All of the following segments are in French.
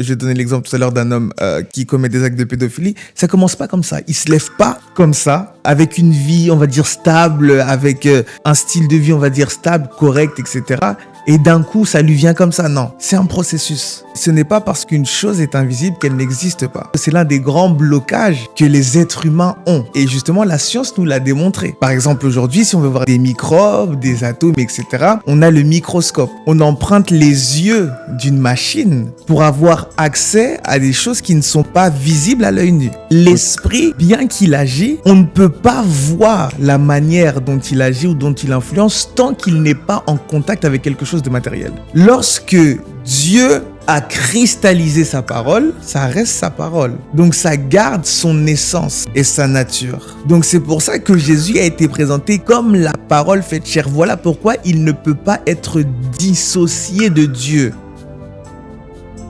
je donnais l'exemple tout à l'heure d'un homme qui commet des actes de pédophilie, ça commence pas comme ça. Il se lève pas comme ça, avec une vie, on va dire, stable, avec un style de vie, on va dire, stable, correct, etc. Et d'un coup, ça lui vient comme ça. Non, c'est un processus. Ce n'est pas parce qu'une chose est invisible qu'elle n'existe pas. C'est l'un des grands blocages que les êtres humains ont. Et justement, la science nous l'a démontré. Par exemple, aujourd'hui, si on veut voir des microbes, des atomes, etc., on a le microscope. On emprunte les yeux d'une machine pour avoir accès à des choses qui ne sont pas visibles à l'œil nu. L'esprit, bien qu'il agit, on ne peut pas voir la manière dont il agit ou dont il influence tant qu'il n'est pas en contact avec quelque chose de matériel. Lorsque Dieu a cristallisé sa parole, ça reste sa parole. Donc ça garde son essence et sa nature. Donc c'est pour ça que Jésus a été présenté comme la parole faite chair. Voilà pourquoi il ne peut pas être dissocié de Dieu.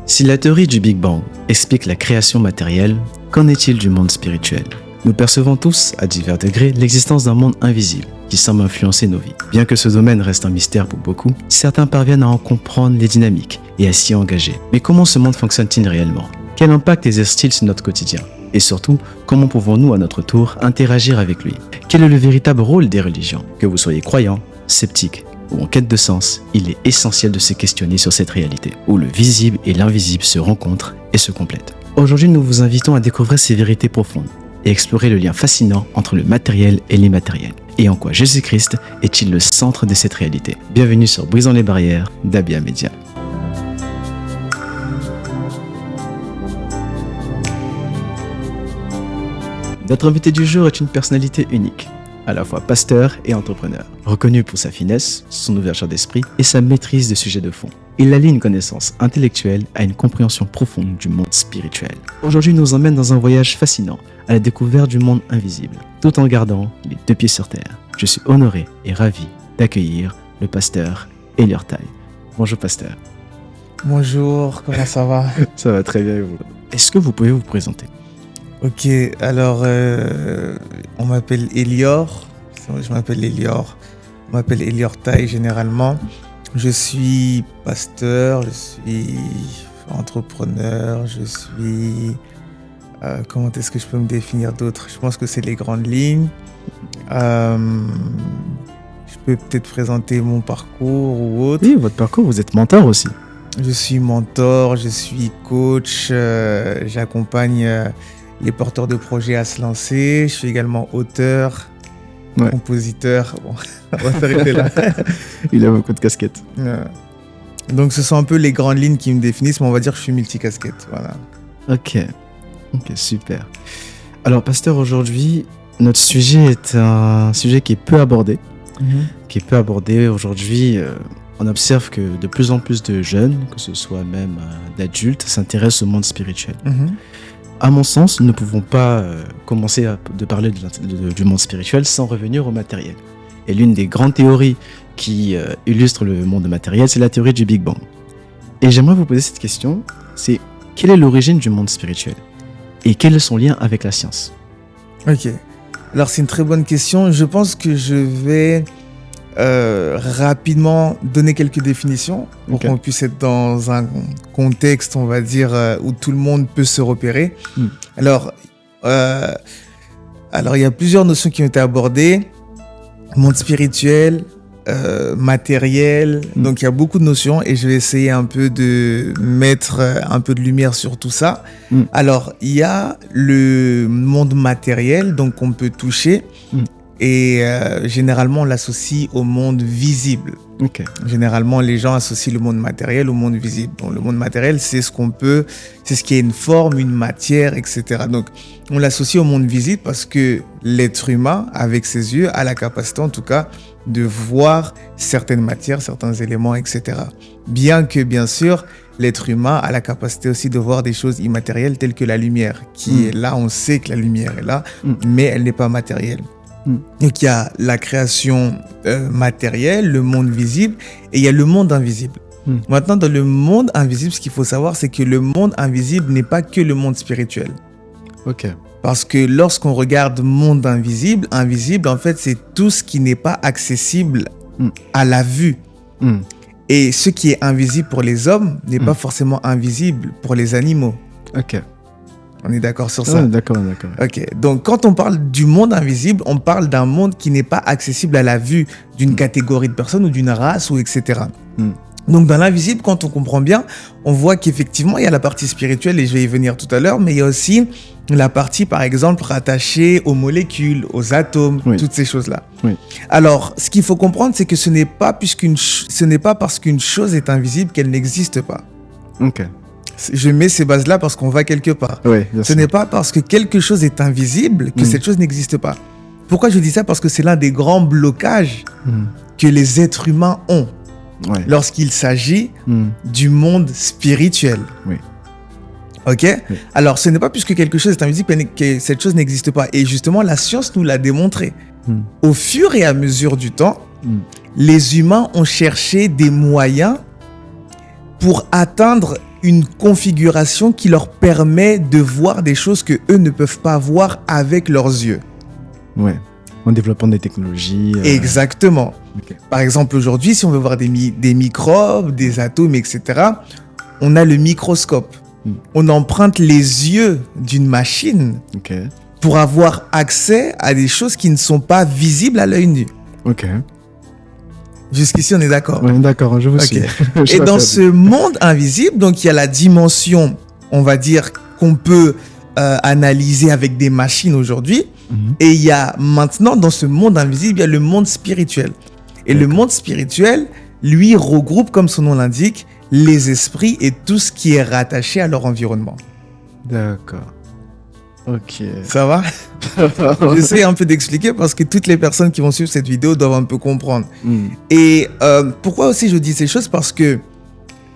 Si la théorie du Big Bang explique la création matérielle, qu'en est-il du monde spirituel ? Nous percevons tous, à divers degrés, l'existence d'un monde invisible qui semble influencer nos vies. Bien que ce domaine reste un mystère pour beaucoup, certains parviennent à en comprendre les dynamiques et à s'y engager. Mais comment ce monde fonctionne-t-il réellement ? Quel impact exerce-t-il sur notre quotidien ? Et surtout, comment pouvons-nous à notre tour interagir avec lui ? Quel est le véritable rôle des religions ? Que vous soyez croyant, sceptique ou en quête de sens, il est essentiel de se questionner sur cette réalité, où le visible et l'invisible se rencontrent et se complètent. Aujourd'hui, nous vous invitons à découvrir ces vérités profondes et explorer le lien fascinant entre le matériel et l'immatériel, et en quoi Jésus-Christ est-il le centre de cette réalité. Bienvenue sur Brisons les barrières d'Abia Media. Notre invité du jour est une personnalité unique, à la fois pasteur et entrepreneur, reconnu pour sa finesse, son ouverture d'esprit et sa maîtrise des sujets de fond. Il allie une connaissance intellectuelle à une compréhension profonde du monde spirituel. Aujourd'hui, il nous emmène dans un voyage fascinant à la découverte du monde invisible, tout en gardant les deux pieds sur terre. Je suis honoré et ravi d'accueillir le pasteur Elior Taï. Bonjour pasteur. Bonjour, comment ça va ? Ça va très bien et vous ? Est-ce que vous pouvez vous présenter ? Ok, alors on m'appelle Elior, je m'appelle Elior, on m'appelle Elior Taï généralement. Je suis pasteur, je suis entrepreneur, je suis... comment est-ce que je peux me définir d'autre ? Je pense que c'est les grandes lignes. Je peux peut-être présenter mon parcours ou autre. Oui, votre parcours, vous êtes mentor aussi. Je suis mentor, je suis coach, j'accompagne les porteurs de projets à se lancer. Je suis également auteur, compositeur. Bon, on va s'arrêter là. Il a beaucoup de casquettes. Donc ce sont un peu les grandes lignes qui me définissent, mais on va dire que je suis multicasquette. Voilà. Ok, super. Alors pasteur, aujourd'hui, notre sujet est un sujet qui est peu abordé. Aujourd'hui, on observe que de plus en plus de jeunes, que ce soit même d'adultes, s'intéressent au monde spirituel. À mon sens, nous ne pouvons pas commencer à parler du monde spirituel sans revenir au matériel. Et l'une des grandes théories qui illustre le monde matériel, c'est la théorie du Big Bang. Et j'aimerais vous poser cette question, c'est quelle est l'origine du monde spirituel ? Et quel est son lien avec la science ? Ok, alors c'est une très bonne question. Je pense que je vais rapidement donner quelques définitions pour qu'on puisse être dans un contexte, on va dire, où tout le monde peut se repérer. Alors, il y a plusieurs notions qui ont été abordées. Monde spirituel, matériel, donc il y a beaucoup de notions et je vais essayer un peu de mettre un peu de lumière sur tout ça. Alors, il y a le monde matériel, donc qu'on peut toucher. Et généralement, on l'associe au monde visible. Généralement, les gens associent le monde matériel au monde visible. Bon, le monde matériel, c'est ce qui a une forme, une matière, etc. Donc, on l'associe au monde visible parce que l'être humain, avec ses yeux, a la capacité, en tout cas, de voir certaines matières, certains éléments, etc. Bien que, bien sûr, l'être humain a la capacité aussi de voir des choses immatérielles telles que la lumière, qui est là, on sait que la lumière est là, mais elle n'est pas matérielle. Donc il y a la création matérielle, le monde visible, et il y a le monde invisible. Maintenant, dans le monde invisible, ce qu'il faut savoir, c'est que le monde invisible n'est pas que le monde spirituel. Parce que lorsqu'on regarde monde invisible, en fait, c'est tout ce qui n'est pas accessible à la vue. Et ce qui est invisible pour les hommes n'est pas forcément invisible pour les animaux. Ok. On est d'accord sur ça? D'accord. Ok. Donc, quand on parle du monde invisible, on parle d'un monde qui n'est pas accessible à la vue d'une catégorie de personnes ou d'une race ou etc. Donc, dans l'invisible, quand on comprend bien, on voit qu'effectivement, il y a la partie spirituelle, et je vais y venir tout à l'heure, mais il y a aussi la partie, par exemple, rattachée aux molécules, aux atomes, toutes ces choses-là. Oui. Alors, ce qu'il faut comprendre, c'est que ce n'est pas parce qu'une chose est invisible qu'elle n'existe pas. Ok. Je mets ces bases-là parce qu'on va quelque part. Oui, ce n'est pas parce que quelque chose est invisible que cette chose n'existe pas. Pourquoi je dis ça? Parce que c'est l'un des grands blocages que les êtres humains ont lorsqu'il s'agit du monde spirituel. Oui. Ok? Oui. Alors, ce n'est pas puisque quelque chose est invisible que cette chose n'existe pas. Et justement, la science nous l'a démontré. Au fur et à mesure du temps, les humains ont cherché des moyens pour atteindre une configuration qui leur permet de voir des choses que eux ne peuvent pas voir avec leurs yeux. Ouais. En développant des technologies. Exactement. Okay. Par exemple, aujourd'hui, si on veut voir des microbes, des atomes, etc., on a le microscope. On emprunte les yeux d'une machine pour avoir accès à des choses qui ne sont pas visibles à l'œil nu. Ok. Jusqu'ici, on est d'accord? On est d'accord, je vous suis. Et dans ce monde invisible, donc il y a la dimension, on va dire, qu'on peut analyser avec des machines aujourd'hui. Et il y a maintenant, dans ce monde invisible, il y a le monde spirituel. Et le monde spirituel, lui, regroupe, comme son nom l'indique, les esprits et tout ce qui est rattaché à leur environnement. D'accord. Ok. Ça va? J'essaie un peu d'expliquer parce que toutes les personnes qui vont suivre cette vidéo doivent un peu comprendre. Et pourquoi aussi je dis ces choses? Parce que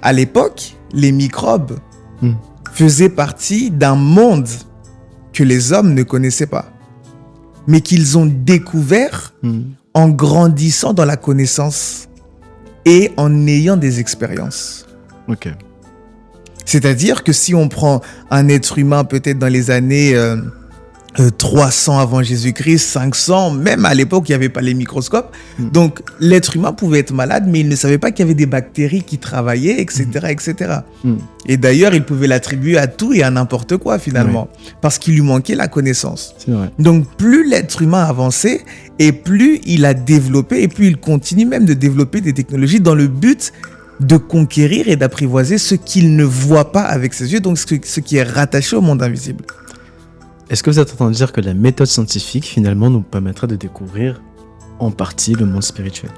à l'époque, les microbes faisaient partie d'un monde que les hommes ne connaissaient pas, mais qu'ils ont découvert en grandissant dans la connaissance et en ayant des expériences. Ok. C'est-à-dire que si on prend un être humain peut-être dans les années 300 avant Jésus-Christ, 500, même à l'époque, il n'y avait pas les microscopes. Donc, l'être humain pouvait être malade, mais il ne savait pas qu'il y avait des bactéries qui travaillaient, etc. etc. Et d'ailleurs, il pouvait l'attribuer à tout et à n'importe quoi, finalement, parce qu'il lui manquait la connaissance. C'est vrai. Donc, plus l'être humain avançait, et plus il a développé, et plus il continue même de développer des technologies dans le but de conquérir et d'apprivoiser ce qu'il ne voit pas avec ses yeux, donc ce qui est rattaché au monde invisible. Est-ce que vous êtes en train de dire que la méthode scientifique, finalement, nous permettrait de découvrir en partie le monde spirituel?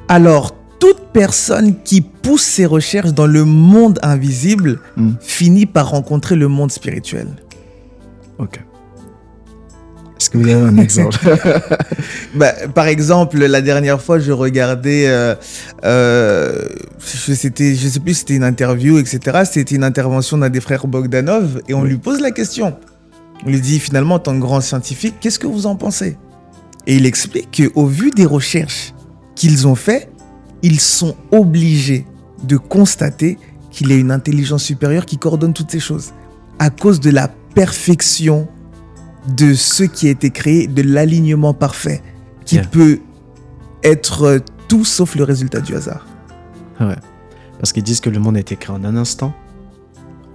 Alors, toute personne qui pousse ses recherches dans le monde invisible finit par rencontrer le monde spirituel. Ok. Est-ce que vous avez un exemple? Par exemple, la dernière fois, je regardais, je sais plus si c'était une interview, etc. C'était une intervention d'un des frères Bogdanov et on lui pose la question. On lui dit finalement, en tant que grand scientifique, qu'est-ce que vous en pensez? Et il explique qu'au vu des recherches qu'ils ont faites, ils sont obligés de constater qu'il y a une intelligence supérieure qui coordonne toutes ces choses à cause de la perfection de ce qui a été créé, de l'alignement parfait qui peut être tout sauf le résultat du hasard. Ouais. Parce qu'ils disent que le monde a été créé en un instant,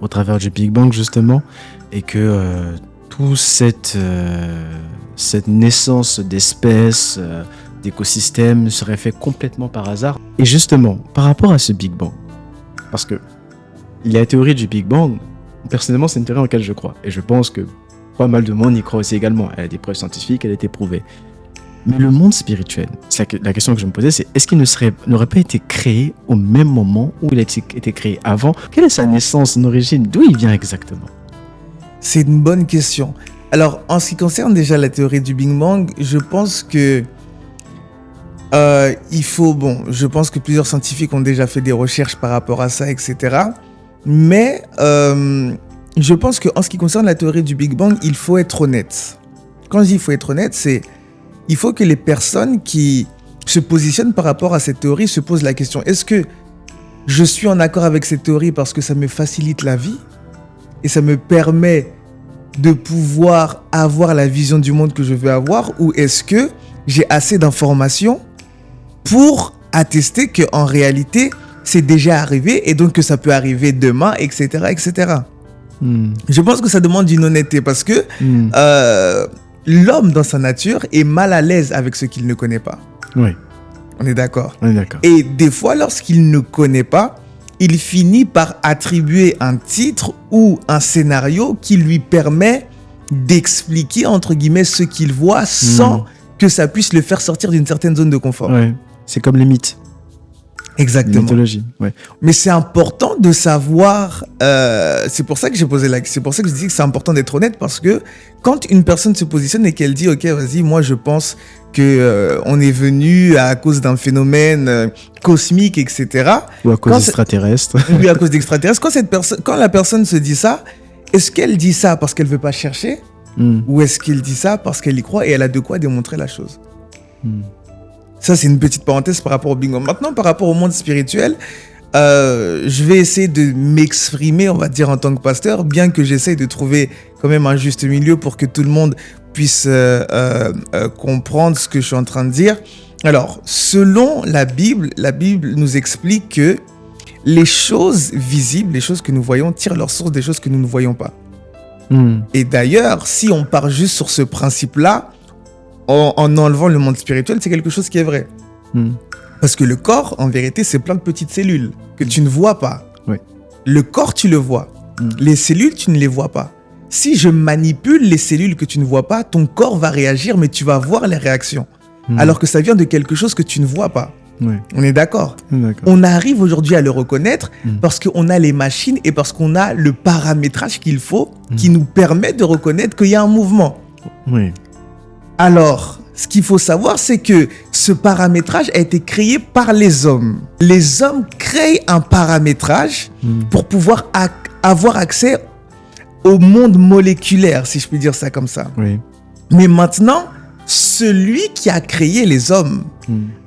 au travers du Big Bang justement, et que toute cette naissance d'espèces, d'écosystèmes serait fait complètement par hasard. Et justement, par rapport à ce Big Bang, parce que la théorie du Big Bang, personnellement, c'est une théorie en laquelle je crois. Et je pense que pas mal de monde y croit aussi également. Elle a des preuves scientifiques, elle a été prouvée. Mais le monde spirituel, la question que je me posais, c'est est-ce qu'il n'aurait pas été créé au même moment où il a été créé avant? Quelle est sa naissance, son origine? D'où il vient exactement? C'est une bonne question. Alors, en ce qui concerne déjà la théorie du Big Bang, je pense que je pense que plusieurs scientifiques ont déjà fait des recherches par rapport à ça, etc. Mais je pense qu'en ce qui concerne la théorie du Big Bang, il faut être honnête. Quand je dis il faut être honnête, c'est il faut que les personnes qui se positionnent par rapport à cette théorie se posent la question, est-ce que je suis en accord avec cette théorie parce que ça me facilite la vie et ça me permet de pouvoir avoir la vision du monde que je veux avoir, ou est-ce que j'ai assez d'informations pour attester qu'en réalité, c'est déjà arrivé et donc que ça peut arriver demain, etc., etc. Je pense que ça demande une honnêteté parce que l'homme, dans sa nature, est mal à l'aise avec ce qu'il ne connaît pas. Oui. On est d'accord. On est d'accord. Et des fois, lorsqu'il ne connaît pas, il finit par attribuer un titre ou un scénario qui lui permet d'expliquer, entre guillemets, ce qu'il voit sans que ça puisse le faire sortir d'une certaine zone de confort. Ouais. C'est comme les mythes. Exactement. Mythologie, ouais. Mais c'est important de savoir. C'est pour ça que j'ai posé la question. C'est pour ça que je dis que c'est important d'être honnête parce que quand une personne se positionne et qu'elle dit OK, vas-y, moi je pense que on est venu à cause d'un phénomène cosmique, etc. Ou à cause d'extraterrestres. Oui, à cause d'extraterrestres. Quand la personne se dit ça, est-ce qu'elle dit ça parce qu'elle veut pas chercher ou est-ce qu'elle dit ça parce qu'elle y croit et elle a de quoi démontrer la chose? Ça, c'est une petite parenthèse par rapport au bingo. Maintenant, par rapport au monde spirituel, je vais essayer de m'exprimer, on va dire, en tant que pasteur, bien que j'essaye de trouver quand même un juste milieu pour que tout le monde puisse comprendre ce que je suis en train de dire. Alors, selon la Bible nous explique que les choses visibles, les choses que nous voyons, tirent leur source des choses que nous ne voyons pas. Et d'ailleurs, si on part juste sur ce principe-là, en enlevant le monde spirituel, c'est quelque chose qui est vrai. Parce que le corps, en vérité, c'est plein de petites cellules que tu ne vois pas. Oui. Le corps, tu le vois. Les cellules, tu ne les vois pas. Si je manipule les cellules que tu ne vois pas, ton corps va réagir, mais tu vas voir les réactions. Alors que ça vient de quelque chose que tu ne vois pas. Oui. On est d'accord. On arrive aujourd'hui à le reconnaître parce qu'on a les machines et parce qu'on a le paramétrage qu'il faut qui nous permet de reconnaître qu'il y a un mouvement. Oui. Alors, ce qu'il faut savoir, c'est que ce paramétrage a été créé par les hommes. Les hommes créent un paramétrage pour pouvoir avoir accès au monde moléculaire, si je puis dire ça comme ça. Oui. Mais maintenant, celui qui a créé les hommes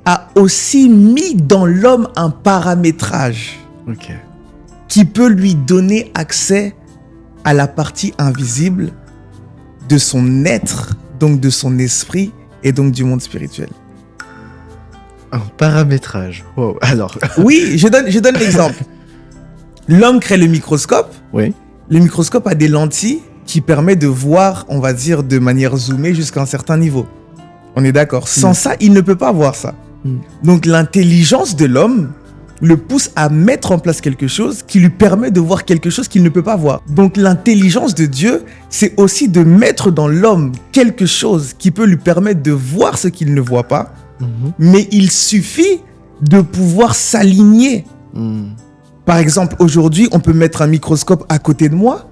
a aussi mis dans l'homme un paramétrage qui peut lui donner accès à la partie invisible de son être, donc de son esprit et donc du monde spirituel. Un paramétrage. Wow. Alors. Oui, je donne l'exemple. L'homme crée le microscope. Oui. Le microscope a des lentilles qui permettent de voir, on va dire, de manière zoomée jusqu'à un certain niveau. On est d'accord. Sans ça, il ne peut pas voir ça. Donc l'intelligence de l'homme le pousse à mettre en place quelque chose qui lui permet de voir quelque chose qu'il ne peut pas voir. Donc l'intelligence de Dieu, c'est aussi de mettre dans l'homme quelque chose qui peut lui permettre de voir ce qu'il ne voit pas, mais il suffit de pouvoir s'aligner. Par exemple, aujourd'hui, on peut mettre un microscope à côté de moi.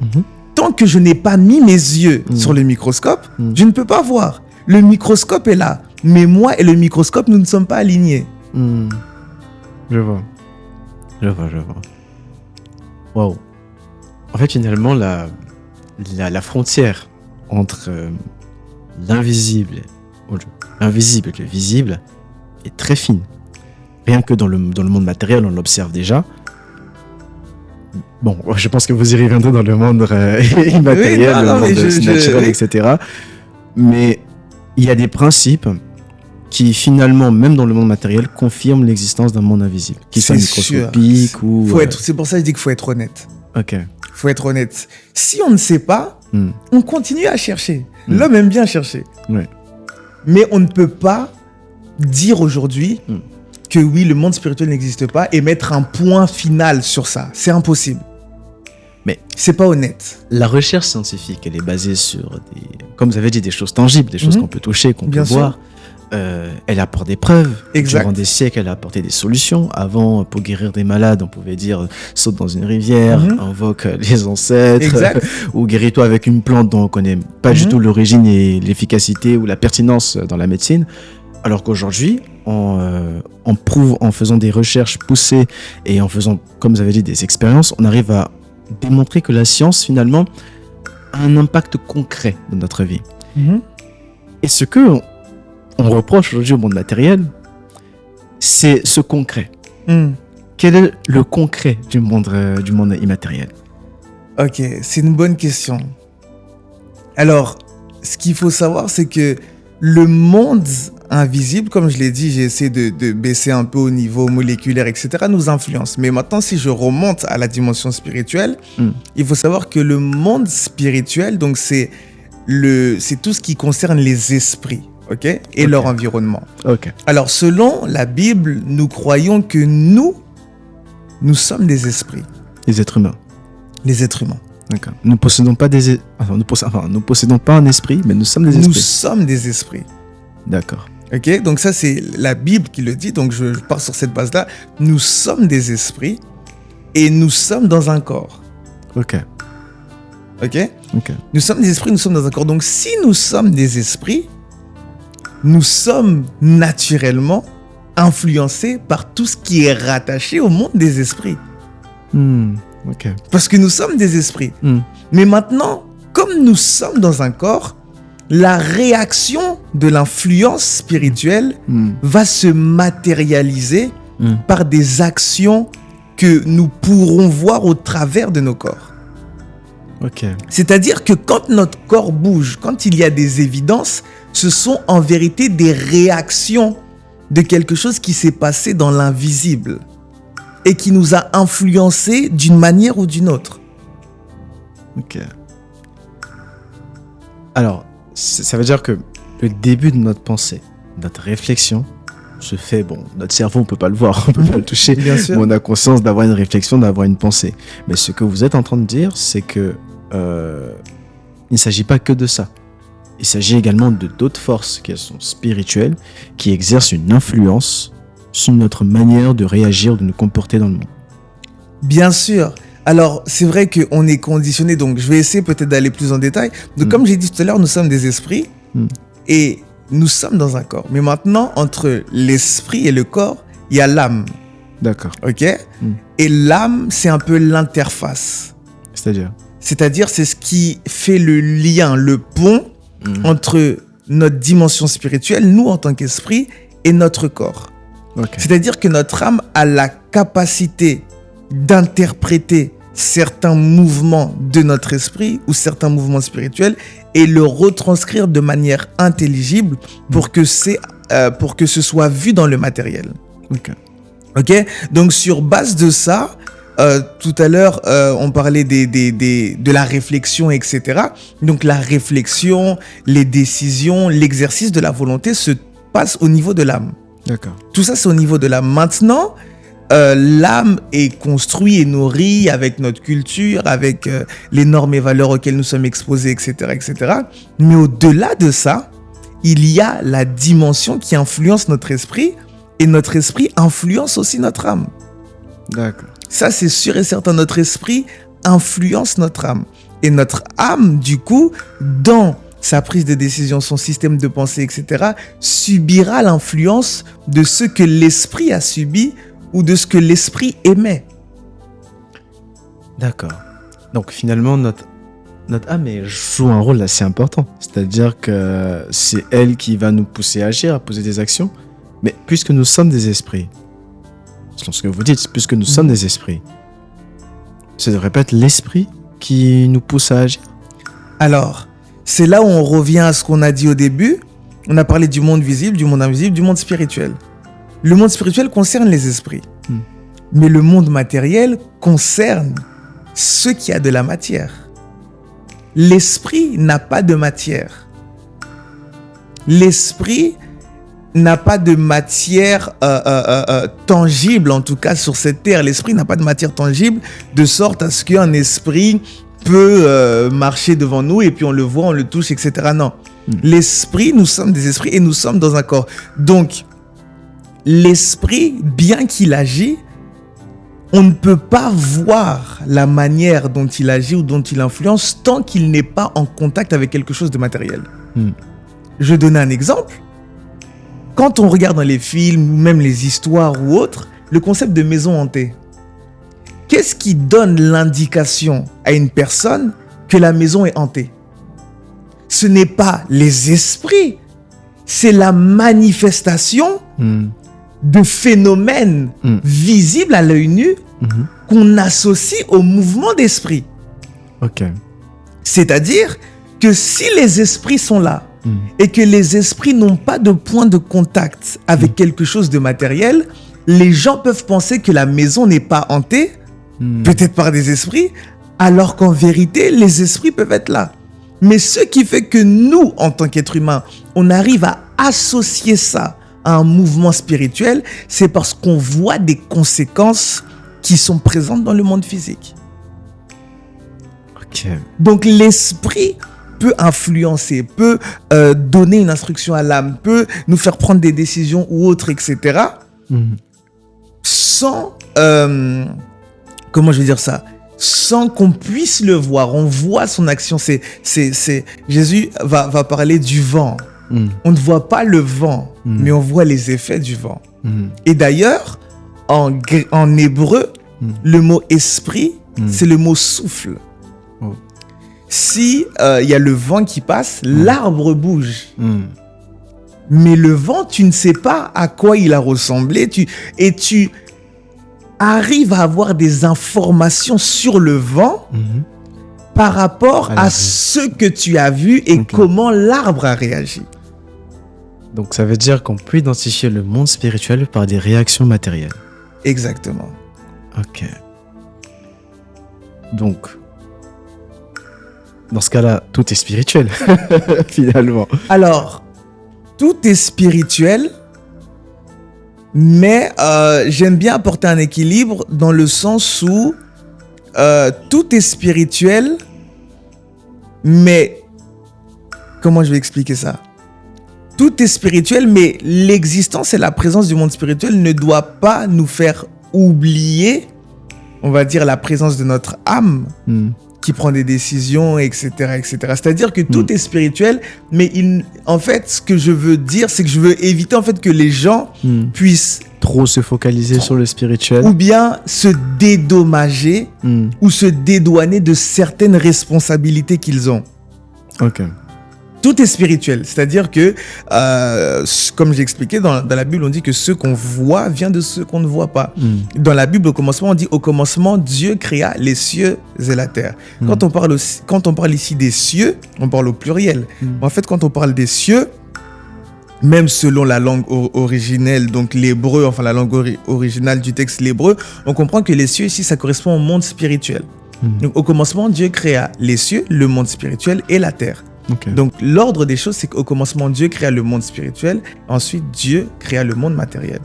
Tant que je n'ai pas mis mes yeux sur le microscope, je ne peux pas voir. Le microscope est là, mais moi et le microscope, nous ne sommes pas alignés. Je vois. Waouh. En fait, finalement, la frontière entre l'invisible et le visible est très fine. Rien que dans le monde matériel, on l'observe déjà. Bon, je pense que vous y reviendrez dans le monde immatériel, le monde naturel, etc. Mais il y a des principes qui finalement, même dans le monde matériel, confirment l'existence d'un monde invisible, qui soit microscopique ou... C'est pour ça que je dis qu'il faut être honnête. Ok. Faut être honnête. Si on ne sait pas, on continue à chercher. L'homme aime bien chercher. Ouais. Mais on ne peut pas dire aujourd'hui que oui, le monde spirituel n'existe pas et mettre un point final sur ça. C'est impossible. Mais c'est pas honnête. La recherche scientifique, elle est basée sur comme vous avez dit, des choses tangibles, des choses qu'on peut toucher, qu'on peut voir. Elle apporte des preuves. Exact. Durant des siècles, elle a apporté des solutions. Avant, pour guérir des malades, on pouvait dire saute dans une rivière, invoque les ancêtres, ou guéris-toi avec une plante dont on ne connaît pas du tout l'origine et l'efficacité ou la pertinence dans la médecine. Alors qu'aujourd'hui, on prouve en faisant des recherches poussées et en faisant, comme vous avez dit, des expériences, on arrive à démontrer que la science, finalement, a un impact concret dans notre vie. Et ce que on reproche aujourd'hui au monde matériel, c'est ce concret. Quel est le concret du monde immatériel? Ok, c'est une bonne question. Alors, ce qu'il faut savoir, c'est que le monde invisibles, comme je l'ai dit, j'ai essayé de baisser un peu au niveau moléculaire, etc., nous influencent. Mais maintenant, si je remonte à la dimension spirituelle, il faut savoir que le monde spirituel, donc c'est tout ce qui concerne les esprits, ok, et leur environnement. Ok. Alors, selon la Bible, nous croyons que nous sommes des esprits. Les êtres humains. Les êtres humains. D'accord. Nous possédons pas nous possédons pas un esprit, mais nous sommes des esprits. Nous sommes des esprits. D'accord. Ok, donc ça c'est la Bible qui le dit, donc je pars sur cette base-là. Nous sommes des esprits et nous sommes dans un corps. Ok. Ok. Ok. Nous sommes des esprits, nous sommes dans un corps. Donc si nous sommes des esprits, nous sommes naturellement influencés par tout ce qui est rattaché au monde des esprits. Ok. Parce que nous sommes des esprits. Mais maintenant, comme nous sommes dans un corps, la réaction de l'influence spirituelle va se matérialiser par des actions que nous pourrons voir au travers de nos corps. Ok. C'est-à-dire que quand notre corps bouge, quand il y a des évidences, ce sont en vérité des réactions de quelque chose qui s'est passé dans l'invisible et qui nous a influencés d'une manière ou d'une autre. Ok. Alors, ça veut dire que le début de notre pensée, notre réflexion, se fait, notre cerveau, on ne peut pas le voir, on ne peut pas le toucher, Bien sûr. mais on a conscience d'avoir une réflexion, d'avoir une pensée. Mais ce que vous êtes en train de dire, c'est que il ne s'agit pas que de ça. Il s'agit également de d'autres forces qui sont spirituelles, qui exercent une influence sur notre manière de réagir, de nous comporter dans le monde. Bien sûr. Alors, c'est vrai qu'on est conditionné, donc je vais essayer peut-être d'aller plus en détail. Donc, comme j'ai dit tout à l'heure, nous sommes des esprits et nous sommes dans un corps. Mais maintenant, entre l'esprit et le corps, il y a l'âme. D'accord. Ok. Et l'âme, c'est un peu l'interface. C'est-à-dire, c'est ce qui fait le lien, le pont entre notre dimension spirituelle, nous en tant qu'esprit, et notre corps. Okay. C'est-à-dire que notre âme a la capacité d'interpréter certains mouvements de notre esprit ou certains mouvements spirituels et le retranscrire de manière intelligible pour que ce soit vu dans le matériel. Ok. Donc sur base de ça, tout à l'heure on parlait de la réflexion, etc. Donc la réflexion, les décisions, l'exercice de la volonté se passe au niveau de l'âme. D'accord. Tout ça c'est au niveau de l'âme. Maintenant, l'âme est construite et nourrie avec notre culture, avec les normes et valeurs auxquelles nous sommes exposés, etc., etc. Mais au-delà de ça, il y a la dimension qui influence notre esprit et notre esprit influence aussi notre âme. D'accord. Ça, c'est sûr et certain. Notre esprit influence notre âme. Et notre âme, du coup, dans sa prise de décision, son système de pensée, etc., subira l'influence de ce que l'esprit a subi ou de ce que l'esprit émet. D'accord. Donc finalement, notre âme joue un rôle assez important. C'est-à-dire que c'est elle qui va nous pousser à agir, à poser des actions. Mais puisque nous sommes des esprits, selon ce que vous dites, puisque nous sommes des esprits, ça devrait pas être l'esprit qui nous pousse à agir? Alors, c'est là où on revient à ce qu'on a dit au début. On a parlé du monde visible, du monde invisible, du monde spirituel. Le monde spirituel concerne les esprits. Mais le monde matériel concerne ce qui a de la matière. L'esprit n'a pas de matière. L'esprit n'a pas de matière tangible, en tout cas sur cette terre. L'esprit n'a pas de matière tangible, de sorte à ce qu'un esprit peut marcher devant nous et puis on le voit, on le touche, etc. Non. L'esprit, nous sommes des esprits et nous sommes dans un corps. Donc, l'esprit, bien qu'il agit, on ne peut pas voir la manière dont il agit ou dont il influence tant qu'il n'est pas en contact avec quelque chose de matériel. Je vais donner un exemple. Quand on regarde dans les films, ou même les histoires ou autres, le concept de maison hantée. Qu'est-ce qui donne l'indication à une personne que la maison est hantée? Ce n'est pas les esprits, c'est la manifestation de phénomènes visibles à l'œil nu qu'on associe au mouvement d'esprit. Ok. C'est-à-dire que si les esprits sont là, et que les esprits n'ont pas de point de contact avec quelque chose de matériel, les gens peuvent penser que la maison n'est pas hantée, peut-être par des esprits, alors qu'en vérité, les esprits peuvent être là. Mais ce qui fait que nous, en tant qu'êtres humains, on arrive à associer ça à un mouvement spirituel, c'est parce qu'on voit des conséquences qui sont présentes dans le monde physique. Ok. Donc l'esprit peut influencer, peut donner une instruction à l'âme, peut nous faire prendre des décisions ou autres, etc. Sans, comment je vais dire ça, sans qu'on puisse le voir. On voit son action. Jésus va parler du vent. On ne voit pas le vent, mais on voit les effets du vent. Et d'ailleurs, en hébreu, le mot esprit, c'est le mot souffle. Si y a le vent qui passe, l'arbre bouge. Mais le vent, tu ne sais pas à quoi il a ressemblé. Tu arrives à avoir des informations sur le vent par rapport à ce que tu as vu et comment l'arbre a réagi. Donc ça veut dire qu'on peut identifier le monde spirituel par des réactions matérielles. Exactement. Ok. Donc, dans ce cas-là, tout est spirituel, finalement. Alors, tout est spirituel, mais j'aime bien apporter un équilibre dans le sens où tout est spirituel, mais comment je vais expliquer ça ? Tout est spirituel, mais l'existence et la présence du monde spirituel ne doit pas nous faire oublier, on va dire, la présence de notre âme qui prend des décisions, etc., etc. C'est-à-dire que tout est spirituel, mais en fait, ce que je veux dire, c'est que je veux éviter en fait que les gens puissent trop se focaliser sur le spirituel ou bien se dédommager ou se dédouaner de certaines responsabilités qu'ils ont. Ok. Tout est spirituel, c'est-à-dire que, comme j'ai expliqué, dans la Bible, on dit que ce qu'on voit vient de ce qu'on ne voit pas. Dans la Bible, au commencement, on dit « Au commencement, Dieu créa les cieux et la terre ». Quand on parle ici des cieux, on parle au pluriel. En fait, quand on parle des cieux, même selon la langue originelle, donc l'hébreu, enfin la langue originale du texte, l'hébreu, on comprend que les cieux ici, ça correspond au monde spirituel. Donc, au commencement, Dieu créa les cieux, le monde spirituel et la terre. Okay. Donc, l'ordre des choses, c'est qu'au commencement, Dieu créa le monde spirituel. Ensuite, Dieu créa le monde matériel.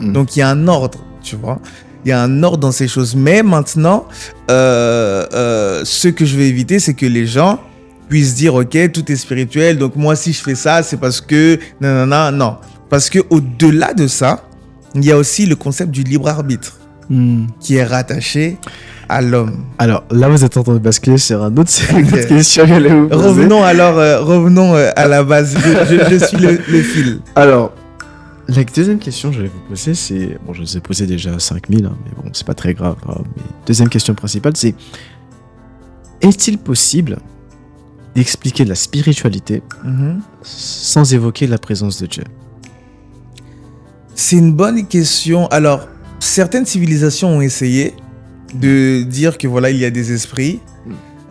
Donc, il y a un ordre, tu vois. Il y a un ordre dans ces choses. Mais maintenant, ce que je vais éviter, c'est que les gens puissent dire, OK, tout est spirituel. Donc, moi, si je fais ça, c'est parce que... Non. Parce qu'au-delà de ça, il y a aussi le concept du libre arbitre qui est rattaché à l'homme. Alors là, vous êtes en train de basculer sur une autre question que j'allais vous poser. Revenons à la base. Je suis le fil. Alors, la deuxième question que j'allais vous poser, c'est... Bon, je vous ai posé déjà 5000, mais bon, c'est pas très grave. Mais deuxième question principale, c'est... Est-il possible d'expliquer la spiritualité sans évoquer la présence de Dieu ? C'est une bonne question. Alors, certaines civilisations ont essayé de dire que voilà, il y a des esprits.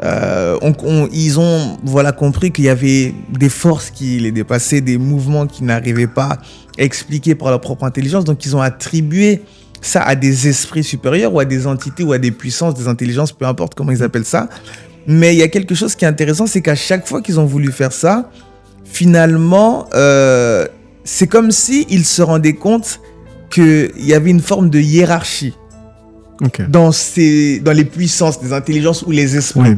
Ils ont compris qu'il y avait des forces qui les dépassaient, des mouvements qui n'arrivaient pas à expliquer par leur propre intelligence. Donc, ils ont attribué ça à des esprits supérieurs ou à des entités ou à des puissances, des intelligences, peu importe comment ils appellent ça. Mais il y a quelque chose qui est intéressant, c'est qu'à chaque fois qu'ils ont voulu faire ça, finalement, c'est comme s'ils se rendaient compte qu'il y avait une forme de hiérarchie. Dans les puissances, des intelligences ou les esprits. Oui.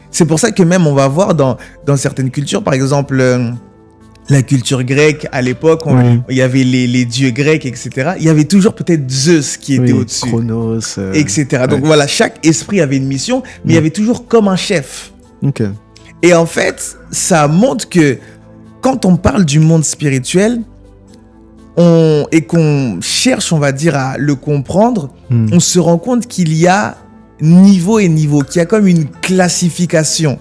C'est pour ça que même on va voir dans certaines cultures, par exemple la culture grecque à l'époque, il y avait les dieux grecs, etc. Il y avait toujours peut-être Zeus qui était au-dessus. Chronos, etc. Donc voilà, chaque esprit avait une mission, mais il y avait toujours comme un chef. Et en fait, ça montre que quand on parle du monde spirituel, et qu'on cherche, on va dire, à le comprendre, on se rend compte qu'il y a niveau et niveau, qu'il y a comme une classification.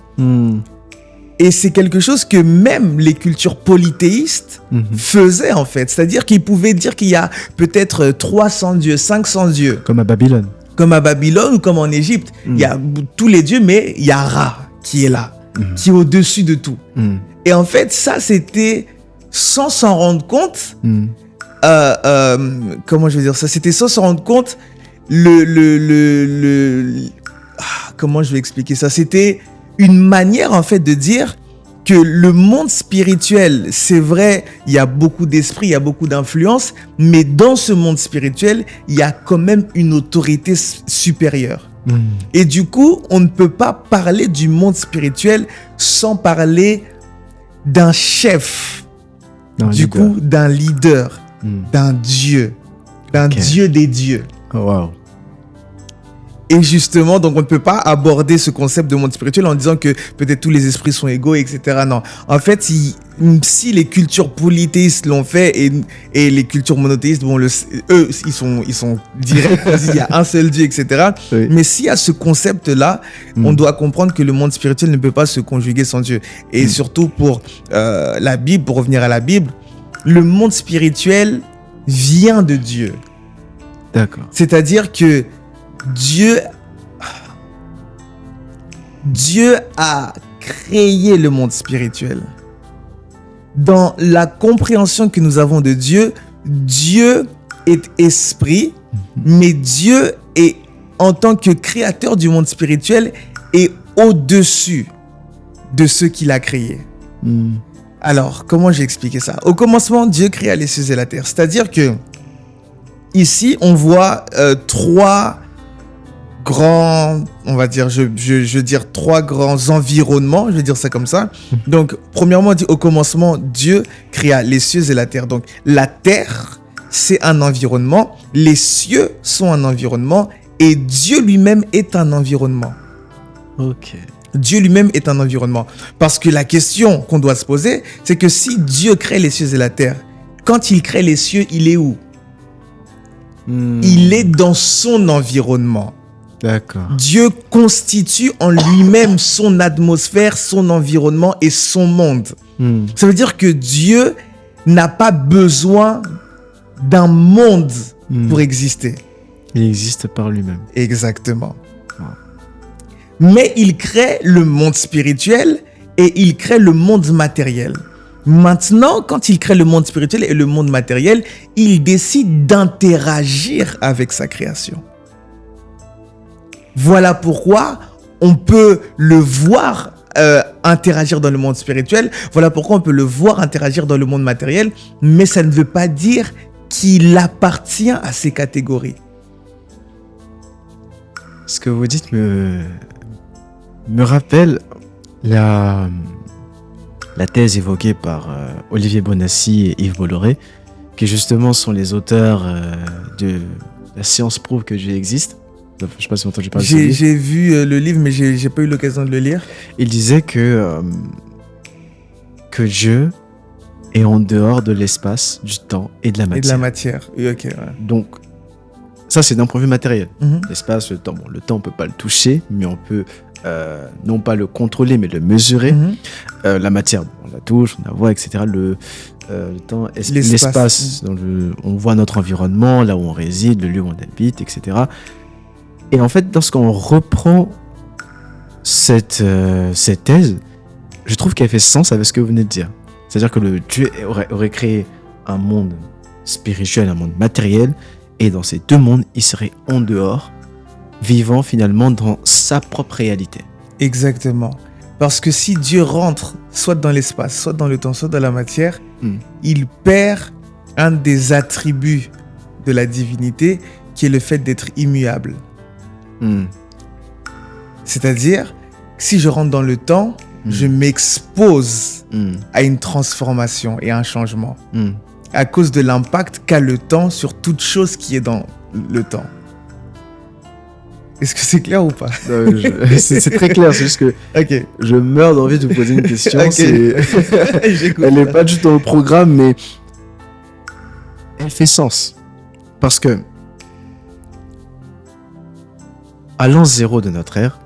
Et c'est quelque chose que même les cultures polythéistes faisaient, en fait. C'est-à-dire qu'ils pouvaient dire qu'il y a peut-être 300 dieux, 500 dieux. Comme à Babylone. Comme à Babylone ou comme en Égypte. Il y a tous les dieux, mais il y a Ra qui est là, qui est au-dessus de tout. Et en fait, ça, c'était sans s'en rendre compte. Comment je vais dire ça? C'était sans s'en rendre compte. Comment je vais expliquer ça? C'était une manière, en fait, de dire que le monde spirituel, c'est vrai, il y a beaucoup d'esprit, il y a beaucoup d'influence, mais dans ce monde spirituel, il y a quand même une autorité supérieure. Et du coup, on ne peut pas parler du monde spirituel sans parler d'un chef, d'un leader, d'un Dieu, Dieu des dieux. Oh, wow. Et justement, donc on ne peut pas aborder ce concept de monde spirituel en disant que peut-être tous les esprits sont égaux, etc. Non. En fait, si les cultures polythéistes l'ont fait et les cultures monothéistes, bon, eux, ils sont directs, il y a un seul Dieu, etc. Oui. Mais s'il y a ce concept-là, on doit comprendre que le monde spirituel ne peut pas se conjuguer sans Dieu. Et surtout pour la Bible, pour revenir à la Bible, le monde spirituel vient de Dieu. D'accord. C'est-à-dire que Dieu a créé le monde spirituel. Dans la compréhension que nous avons de Dieu, Dieu est esprit, mais Dieu est, en tant que créateur du monde spirituel, est au-dessus de ce qu'il a créé. Alors, comment j'ai expliqué ça? Au commencement, Dieu créa les cieux et la terre. C'est-à-dire que ici, on voit trois grands, on va dire, je veux dire trois grands environnements, je vais dire ça comme ça. Donc, premièrement, on dit au commencement, Dieu créa les cieux et la terre. Donc, la terre, c'est un environnement, les cieux sont un environnement et Dieu lui-même est un environnement. Ok. Dieu lui-même est un environnement. Parce que la question qu'on doit se poser, c'est que si Dieu crée les cieux et la terre, quand il crée les cieux, il est où? Il est dans son environnement. D'accord. Dieu constitue en lui-même son atmosphère, son environnement et son monde. Ça veut dire que Dieu n'a pas besoin d'un monde pour exister. Il existe par lui-même. Exactement. Mais il crée le monde spirituel et il crée le monde matériel. Maintenant, quand il crée le monde spirituel et le monde matériel, il décide d'interagir avec sa création. Voilà pourquoi on peut le voir interagir dans le monde spirituel. Voilà pourquoi on peut le voir interagir dans le monde matériel. Mais ça ne veut pas dire qu'il appartient à ces catégories. Ce que vous dites me rappelle la thèse évoquée par Olivier Bonassi et Yves Bolloré, qui justement sont les auteurs de La science prouve que Dieu existe. Je ne sais pas si vous avez entendu parler de ce livre. J'ai vu le livre, mais je n'ai pas eu l'occasion de le lire. Il disait que Dieu est en dehors de l'espace, du temps et de la matière. Et de la matière, oui, ok. Ouais. Donc, ça, c'est d'un point de vue matériel. L'espace, le temps. Bon, le temps, on ne peut pas le toucher, mais on peut non pas le contrôler, mais le mesurer. La matière, on la touche, on la voit, etc. Le temps, l'espace, on voit notre environnement, là où on réside, le lieu où on habite, etc. Et en fait, lorsqu'on reprend cette thèse, je trouve qu'elle fait sens avec ce que vous venez de dire. C'est-à-dire que le Dieu aurait créé un monde spirituel, un monde matériel, et dans ces deux mondes, il serait en dehors, vivant finalement dans sa propre réalité. Exactement. Parce que si Dieu rentre soit dans l'espace, soit dans le temps, soit dans la matière, il perd un des attributs de la divinité qui est le fait d'être immuable. C'est-à-dire, si je rentre dans le temps, je m'expose à une transformation et à un changement à cause de l'impact qu'a le temps sur toute chose qui est dans le temps. Est-ce que c'est clair ou pas? C'est très clair, c'est juste que je meurs d'envie de vous poser une question. Elle n'est pas du tout dans le programme, mais elle fait sens. Parce que à l'an 0 de notre ère,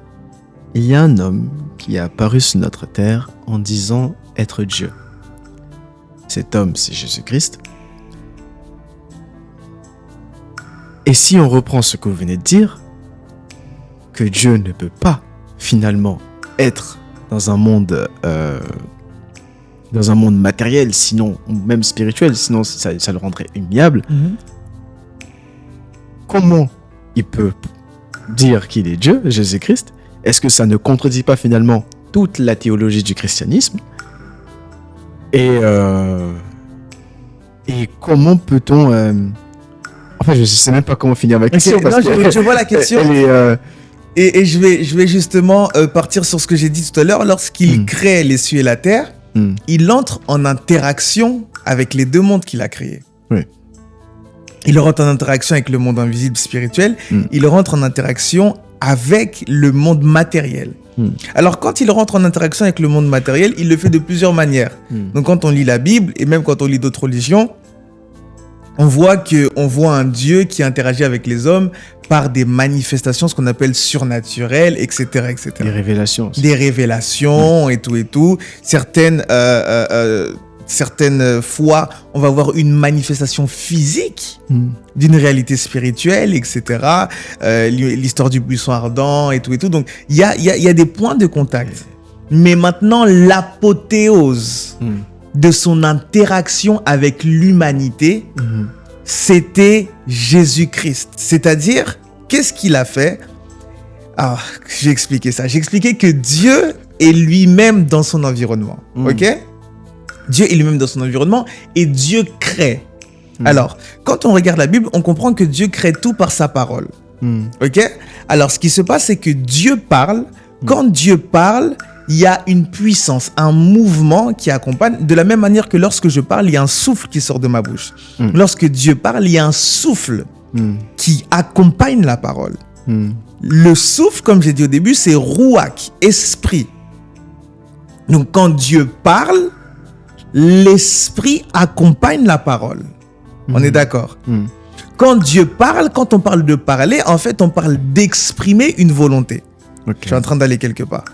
il y a un homme qui est apparu sur notre terre en disant être Dieu. Cet homme, c'est Jésus-Christ. Et si on reprend ce que vous venez de dire, que Dieu ne peut pas finalement être dans un monde dans un monde matériel, sinon, ou même spirituel, sinon ça le rendrait ignoble. Comment il peut dire qu'il est Dieu, Jésus-Christ? Est-ce que ça ne contredit pas finalement toute la théologie du christianisme? Et comment peut-on... Enfin, je ne sais même pas comment finir ma question. Okay, je vois la question. Et je vais justement partir sur ce que j'ai dit tout à l'heure. Lorsqu'il crée les cieux et la terre, il entre en interaction avec les deux mondes qu'il a créés. Oui. Il rentre en interaction avec le monde invisible spirituel. Il rentre en interaction avec le monde matériel. Alors, quand il rentre en interaction avec le monde matériel, il le fait de plusieurs manières. Donc, quand on lit la Bible, et même quand on lit d'autres religions, on voit un Dieu qui interagit avec les hommes par des manifestations, ce qu'on appelle surnaturelles, etc., etc. Des révélations. Aussi. Des révélations et tout. Certaines fois, on va voir une manifestation physique d'une réalité spirituelle, etc. L'histoire du buisson ardent et tout. Donc, il y a des points de contact. Mais maintenant, l'apothéose de son interaction avec l'humanité, c'était Jésus-Christ. C'est-à-dire, qu'est-ce qu'il a fait? Ah, j'ai expliqué ça. J'ai expliqué que Dieu est lui-même dans son environnement. Ok? Dieu est lui-même dans son environnement et Dieu crée. Alors, quand on regarde la Bible, on comprend que Dieu crée tout par sa parole. Ok? Alors, ce qui se passe, c'est que Dieu parle. Quand Dieu parle, il y a une puissance, un mouvement qui accompagne. De la même manière que lorsque je parle, il y a un souffle qui sort de ma bouche. Lorsque Dieu parle, il y a un souffle qui accompagne la parole. Le souffle, comme j'ai dit au début, c'est Ruach, esprit. Donc, quand Dieu parle, l'esprit accompagne la parole. On est d'accord? Quand Dieu parle, quand on parle de parler, en fait, on parle d'exprimer une volonté. Okay. Je suis en train d'aller quelque part.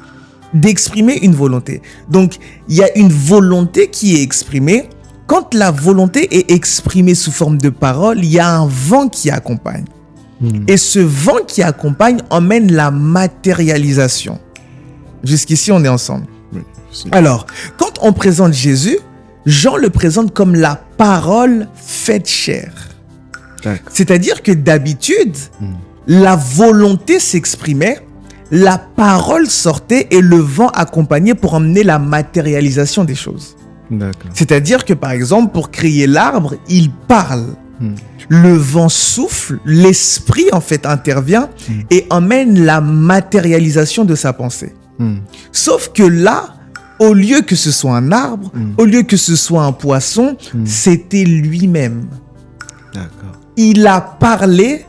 D'exprimer une volonté. Donc, il y a une volonté qui est exprimée. Quand la volonté est exprimée sous forme de parole, il y a un vent qui accompagne. Et ce vent qui accompagne emmène la matérialisation. Jusqu'ici, on est ensemble. Oui, alors, quand on présente Jésus, Jean le présente comme la parole faite chair. C'est-à-dire que d'habitude, la volonté s'exprimait, la parole sortait et le vent accompagnait pour emmener la matérialisation des choses. C'est-à-dire que par exemple, pour créer l'arbre, il parle. Le vent souffle, l'esprit en fait intervient et emmène la matérialisation de sa pensée. Sauf que là, au lieu que ce soit un arbre, au lieu que ce soit un poisson, c'était lui-même. Il a parlé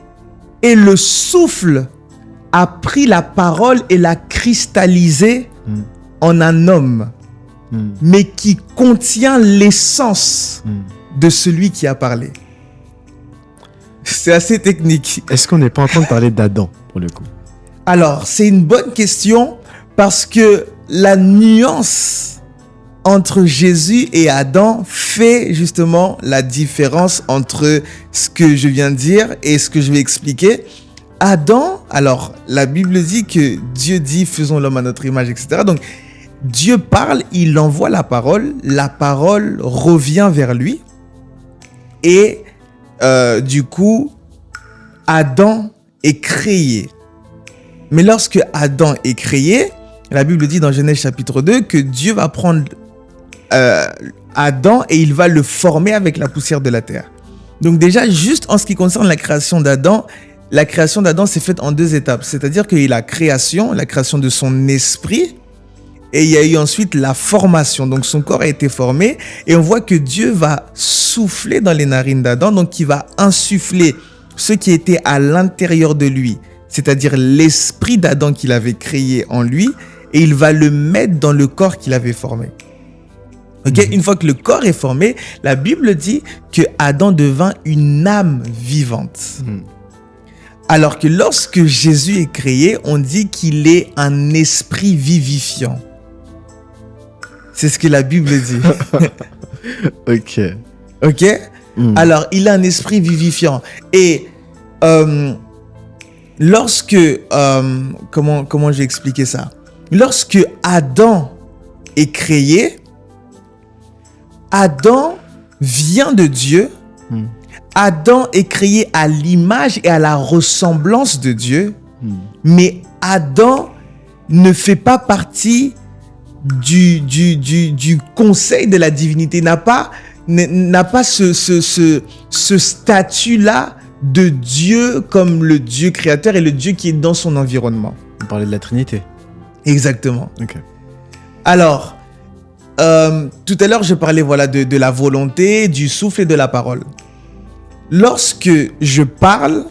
et le souffle a pris la parole et l'a cristallisée en un homme, mais qui contient l'essence de celui qui a parlé. C'est assez technique. Est-ce qu'on n'est pas en train de parler d'Adam, pour le coup? Alors, c'est une bonne question parce que la nuance entre Jésus et Adam fait justement la différence entre ce que je viens de dire et ce que je vais expliquer. Adam, alors la Bible dit que Dieu dit faisons l'homme à notre image, etc. Donc Dieu parle, il envoie la parole revient vers lui et du coup Adam est créé. Mais lorsque Adam est créé, la Bible dit dans Genèse chapitre 2 que Dieu va prendre Adam et il va le former avec la poussière de la terre. Donc déjà, juste en ce qui concerne la création d'Adam s'est faite en deux étapes. C'est-à-dire qu'il y a la création de son esprit et il y a eu ensuite la formation. Donc son corps a été formé et on voit que Dieu va souffler dans les narines d'Adam, donc il va insuffler ce qui était à l'intérieur de lui, c'est-à-dire l'esprit d'Adam qu'il avait créé en lui, et il va le mettre dans le corps qu'il avait formé. Okay? Une fois que le corps est formé, la Bible dit que Adam devint une âme vivante. Alors que lorsque Jésus est créé, on dit qu'il est un esprit vivifiant. C'est ce que la Bible dit. Ok. Alors, il a un esprit vivifiant. Et lorsque... comment j'ai expliqué ça? Lorsque Adam est créé, Adam vient de Dieu. Adam est créé à l'image et à la ressemblance de Dieu. Mais Adam ne fait pas partie du conseil de la divinité, n'a pas ce statut-là de Dieu comme le Dieu créateur et le Dieu qui est dans son environnement. On parlait de la Trinité. Exactement. Ok. Alors, tout à l'heure, je parlais de la volonté, du souffle et de la parole. Lorsque je parle,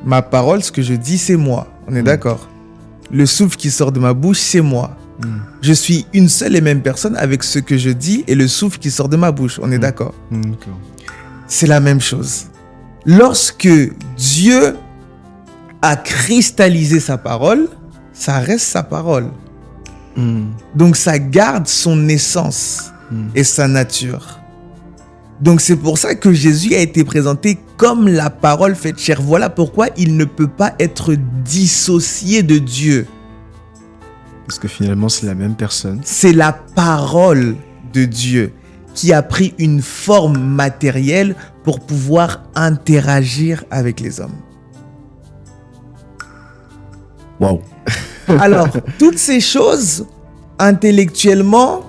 ma parole, ce que je dis, c'est moi. On est d'accord? Le souffle qui sort de ma bouche, c'est moi. Je suis une seule et même personne avec ce que je dis et le souffle qui sort de ma bouche. On est d'accord? D'accord. C'est la même chose. Lorsque Dieu a cristallisé sa parole, ça reste sa parole. Donc ça garde son essence et sa nature. Donc c'est pour ça que Jésus a été présenté comme la parole faite chair. Voilà pourquoi il ne peut pas être dissocié de Dieu. Parce que finalement, c'est la même personne. C'est la parole de Dieu qui a pris une forme matérielle pour pouvoir interagir avec les hommes. Waouh. Alors, toutes ces choses, intellectuellement,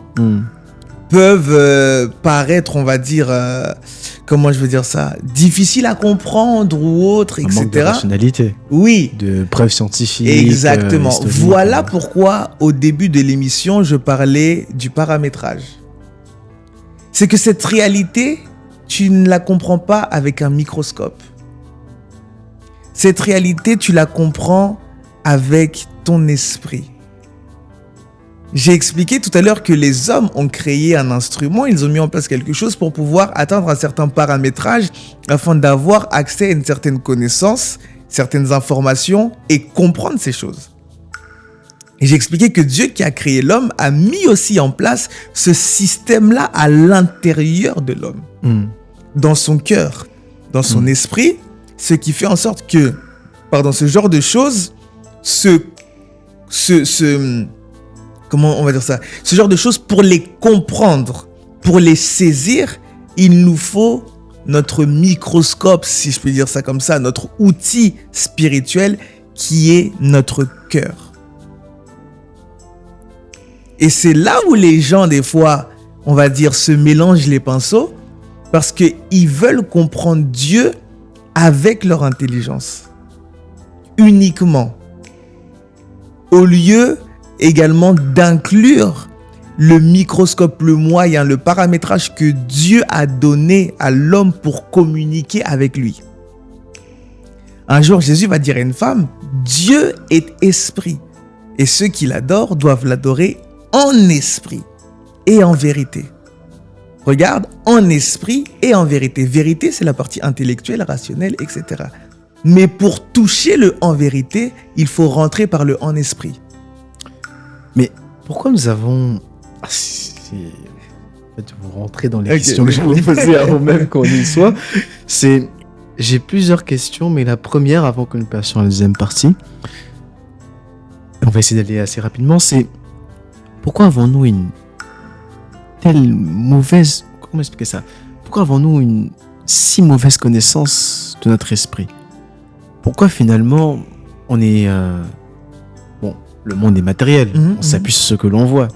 peuvent paraître, on va dire, comment je veux dire ça, difficiles à comprendre ou autre, etc. Un manque de rationalité. Oui. De preuves scientifiques. Exactement. Voilà pourquoi, au début de l'émission, je parlais du paramétrage. C'est que cette réalité, tu ne la comprends pas avec un microscope. Cette réalité, tu la comprends avec ton esprit. J'ai expliqué tout à l'heure que les hommes ont créé un instrument, ils ont mis en place quelque chose pour pouvoir atteindre un certain paramétrage afin d'avoir accès à une certaine connaissance, certaines informations et comprendre ces choses. Et j'ai expliqué que Dieu qui a créé l'homme a mis aussi en place ce système-là à l'intérieur de l'homme, dans son cœur, dans son esprit, ce qui fait en sorte que, ce genre de choses, comment on va dire ça, ce genre de choses, pour les comprendre, pour les saisir, il nous faut notre microscope, si je peux dire ça comme ça, notre outil spirituel qui est notre cœur. Et c'est là où les gens, des fois, on va dire, se mélangent les pinceaux parce qu'ils veulent comprendre Dieu avec leur intelligence. Uniquement. Au lieu également d'inclure le microscope, le moyen, le paramétrage que Dieu a donné à l'homme pour communiquer avec lui. Un jour, Jésus va dire à une femme, Dieu est esprit et ceux qui l'adorent doivent l'adorer en esprit et en vérité. Regarde, en esprit et en vérité. Vérité, c'est la partie intellectuelle, rationnelle, etc. Mais pour toucher le en vérité, il faut rentrer par le en esprit. Mais pourquoi nous avons... En fait, vous rentrez dans les questions que je vais poser avant même qu'on y soit. J'ai plusieurs questions, mais la première, avant que nous passions à la deuxième partie, on va essayer d'aller assez rapidement, c'est pourquoi avons-nous une telle mauvaise... Comment expliquer ça? Pourquoi avons-nous une si mauvaise connaissance de notre esprit? Pourquoi finalement on est... le monde est matériel, on s'appuie sur ce que l'on voit,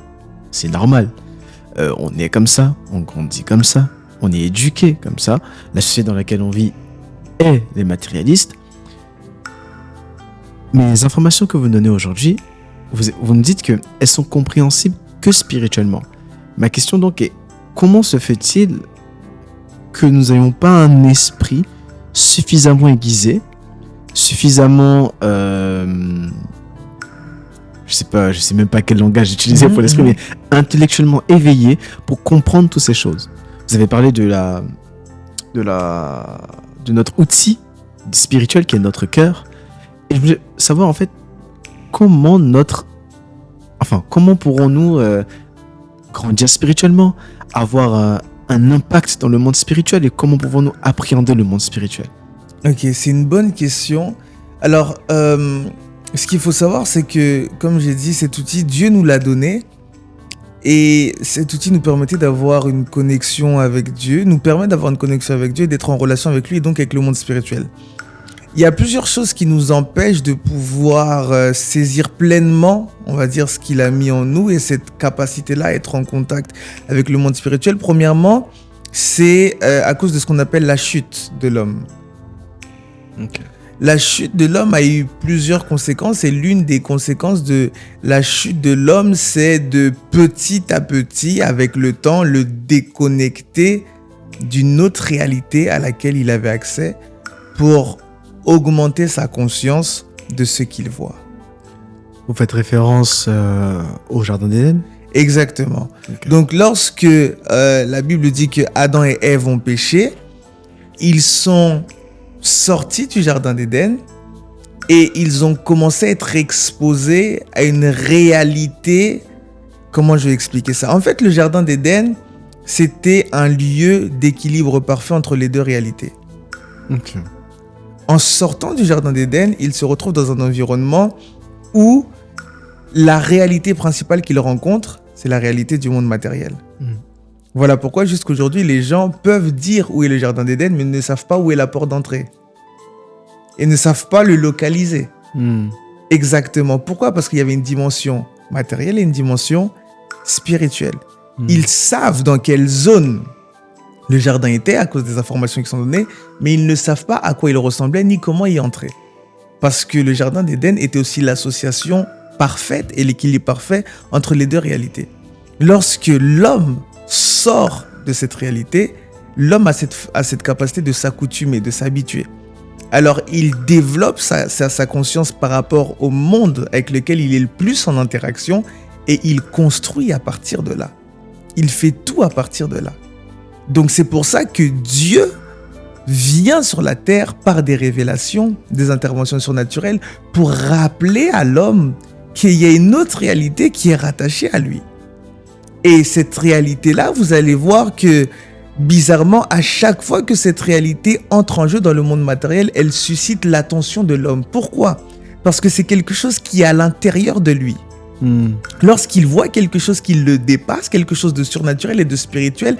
c'est normal. On est comme ça, on grandit comme ça, on est éduqué comme ça. La société dans laquelle on vit est les matérialistes. Mais les informations que vous donnez aujourd'hui, vous nous dites qu'elles sont compréhensibles que spirituellement. Ma question donc est, comment se fait-il que nous n'ayons pas un esprit suffisamment aiguisé, suffisamment... je sais même pas quel langage utiliser pour l'esprit, mais intellectuellement éveillé pour comprendre toutes ces choses. Vous avez parlé de notre outil spirituel qui est notre cœur. Et je voulais savoir en fait comment pourrons-nous grandir spirituellement, avoir un impact dans le monde spirituel et comment pouvons-nous appréhender le monde spirituel? Ok, c'est une bonne question. Alors, ce qu'il faut savoir, c'est que, comme j'ai dit, cet outil, Dieu nous l'a donné Et cet outil nous permettait d'avoir une connexion avec Dieu, nous permet d'avoir une connexion avec Dieu, d'être en relation avec lui et donc avec le monde spirituel. Il y a plusieurs choses qui nous empêchent de pouvoir saisir pleinement, on va dire, ce qu'il a mis en nous et cette capacité-là à être en contact avec le monde spirituel. Premièrement, c'est à cause de ce qu'on appelle la chute de l'homme. Okay. La chute de l'homme a eu plusieurs conséquences et l'une des conséquences de la chute de l'homme, c'est de petit à petit, avec le temps, le déconnecter d'une autre réalité à laquelle il avait accès pour augmenter sa conscience de ce qu'il voit. Vous faites référence au Jardin d'Éden ? Exactement. Okay. Donc, lorsque la Bible dit que Adam et Ève ont péché, ils sont sortis du Jardin d'Éden et ils ont commencé à être exposés à une réalité. Comment je vais expliquer ça ? En fait, le Jardin d'Éden, c'était un lieu d'équilibre parfait entre les deux réalités. Okay. En sortant du Jardin d'Éden, ils se retrouvent dans un environnement où la réalité principale qu'ils rencontrent, c'est la réalité du monde matériel. Voilà pourquoi jusqu'aujourd'hui, les gens peuvent dire où est le Jardin d'Éden, mais ne savent pas où est la porte d'entrée. Et ne savent pas le localiser. Exactement. Pourquoi ? Parce qu'il y avait une dimension matérielle et une dimension spirituelle. Ils savent dans quelle zone le jardin était à cause des informations qui sont données, mais ils ne savent pas à quoi il ressemblait ni comment y entrer. Parce que le Jardin d'Éden était aussi l'association parfaite et l'équilibre parfait entre les deux réalités. Lorsque l'homme sort de cette réalité, l'homme a cette capacité de s'accoutumer, de s'habituer. Alors, il développe sa conscience par rapport au monde avec lequel il est le plus en interaction et il construit à partir de là. Il fait tout à partir de là. Donc, c'est pour ça que Dieu vient sur la terre par des révélations, des interventions surnaturelles pour rappeler à l'homme qu'il y a une autre réalité qui est rattachée à lui. Et cette réalité-là, vous allez voir que, bizarrement, à chaque fois que cette réalité entre en jeu dans le monde matériel, elle suscite l'attention de l'homme. Pourquoi ? Parce que c'est quelque chose qui est à l'intérieur de lui. Lorsqu'il voit quelque chose qui le dépasse, quelque chose de surnaturel et de spirituel,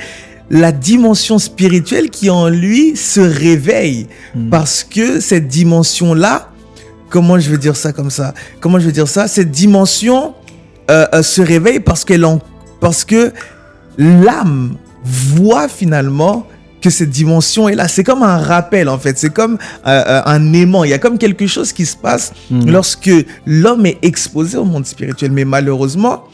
la dimension spirituelle qui est en lui se réveille. Parce que cette dimension-là, comment je veux dire ça comme ça ? Comment je veux dire ça ? Cette dimension se réveille parce que l'âme voit finalement que cette dimension est là. C'est comme un rappel en fait, c'est comme un aimant. Il y a comme quelque chose qui se passe lorsque l'homme est exposé au monde spirituel. Mais malheureusement,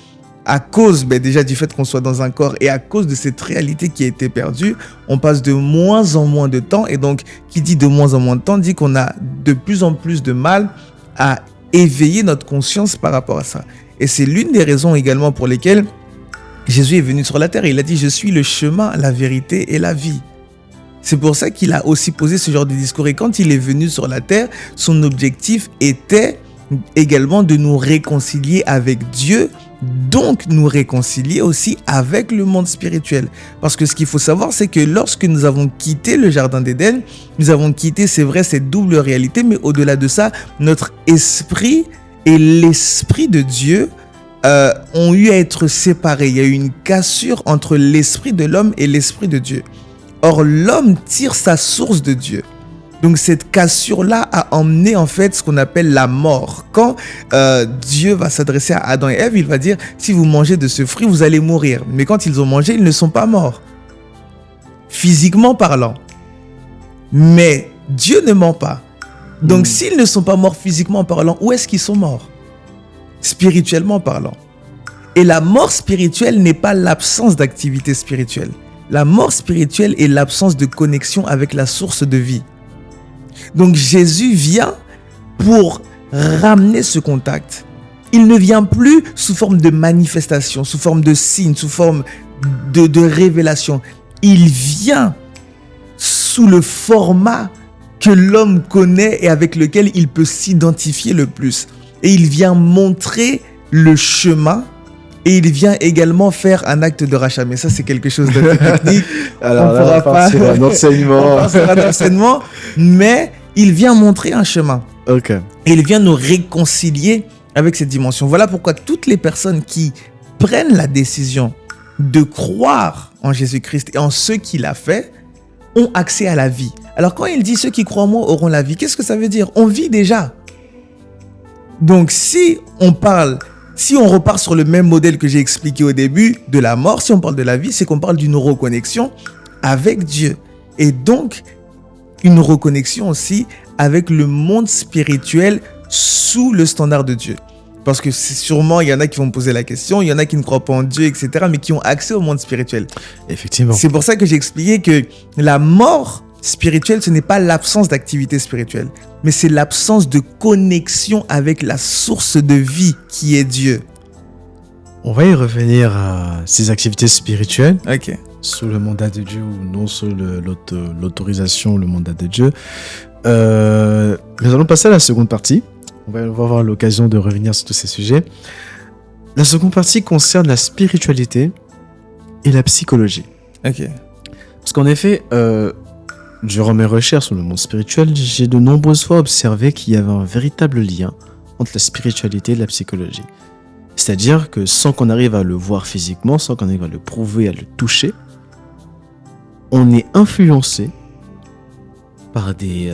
à cause déjà du fait qu'on soit dans un corps et à cause de cette réalité qui a été perdue, on passe de moins en moins de temps. Et donc, qui dit de moins en moins de temps, dit qu'on a de plus en plus de mal à éveiller notre conscience par rapport à ça. Et c'est l'une des raisons également pour lesquelles Jésus est venu sur la terre. Il a dit « Je suis le chemin, la vérité et la vie ». C'est pour ça qu'il a aussi posé ce genre de discours. Et quand il est venu sur la terre, son objectif était également de nous réconcilier avec Dieu, donc nous réconcilier aussi avec le monde spirituel. Parce que ce qu'il faut savoir, c'est que lorsque nous avons quitté le Jardin d'Éden, nous avons quitté, c'est vrai, cette double réalité, mais au-delà de ça, notre esprit et l'esprit de Dieu ont eu à être séparés. Il y a eu une cassure entre l'esprit de l'homme et l'esprit de Dieu. Or, l'homme tire sa source de Dieu. Donc, cette cassure-là a emmené en fait ce qu'on appelle la mort. Quand Dieu va s'adresser à Adam et Ève, il va dire « Si vous mangez de ce fruit, vous allez mourir. » Mais quand ils ont mangé, ils ne sont pas morts. Physiquement parlant. Mais Dieu ne ment pas. Donc, s'ils ne sont pas morts physiquement parlant, où est-ce qu'ils sont morts ? Spirituellement parlant. Et la mort spirituelle n'est pas l'absence d'activité spirituelle. La mort spirituelle est l'absence de connexion avec la source de vie. Donc Jésus vient pour ramener ce contact. Il ne vient plus sous forme de manifestation, sous forme de signe, sous forme de révélation. Il vient sous le format que l'homme connaît et avec lequel il peut s'identifier le plus. Et il vient montrer le chemin et il vient également faire un acte de rachat. Mais ça, c'est quelque chose de technique. Alors on va partir un enseignement. On passera un enseignement, mais il vient montrer un chemin. Okay. Et il vient nous réconcilier avec cette dimension. Voilà pourquoi toutes les personnes qui prennent la décision de croire en Jésus-Christ et en ce qu'il a fait, ont accès à la vie. Alors quand il dit ceux qui croient en moi auront la vie, qu'est-ce que ça veut dire? On vit déjà. Donc si on repart sur le même modèle que j'ai expliqué au début de la mort, si on parle de la vie, c'est qu'on parle d'une reconnexion avec Dieu. Et donc, une reconnexion aussi avec le monde spirituel sous le standard de Dieu. Parce que sûrement, il y en a qui vont me poser la question, il y en a qui ne croient pas en Dieu, etc., mais qui ont accès au monde spirituel. Effectivement. C'est pour ça que j'ai expliqué que la mort spirituelle, ce n'est pas l'absence d'activité spirituelle, mais c'est l'absence de connexion avec la source de vie qui est Dieu. On va y revenir à ces activités spirituelles. Ok. Sous le mandat de Dieu ou non sous l'autorisation, le mandat de Dieu. Nous allons passer à la seconde partie. On va avoir l'occasion de revenir sur tous ces sujets. La seconde partie concerne la spiritualité et la psychologie. Ok. Parce qu'en effet, durant mes recherches sur le monde spirituel, j'ai de nombreuses fois observé qu'il y avait un véritable lien entre la spiritualité et la psychologie. C'est-à-dire que sans qu'on arrive à le voir physiquement, sans qu'on arrive à le prouver, à le toucher, on est influencé par des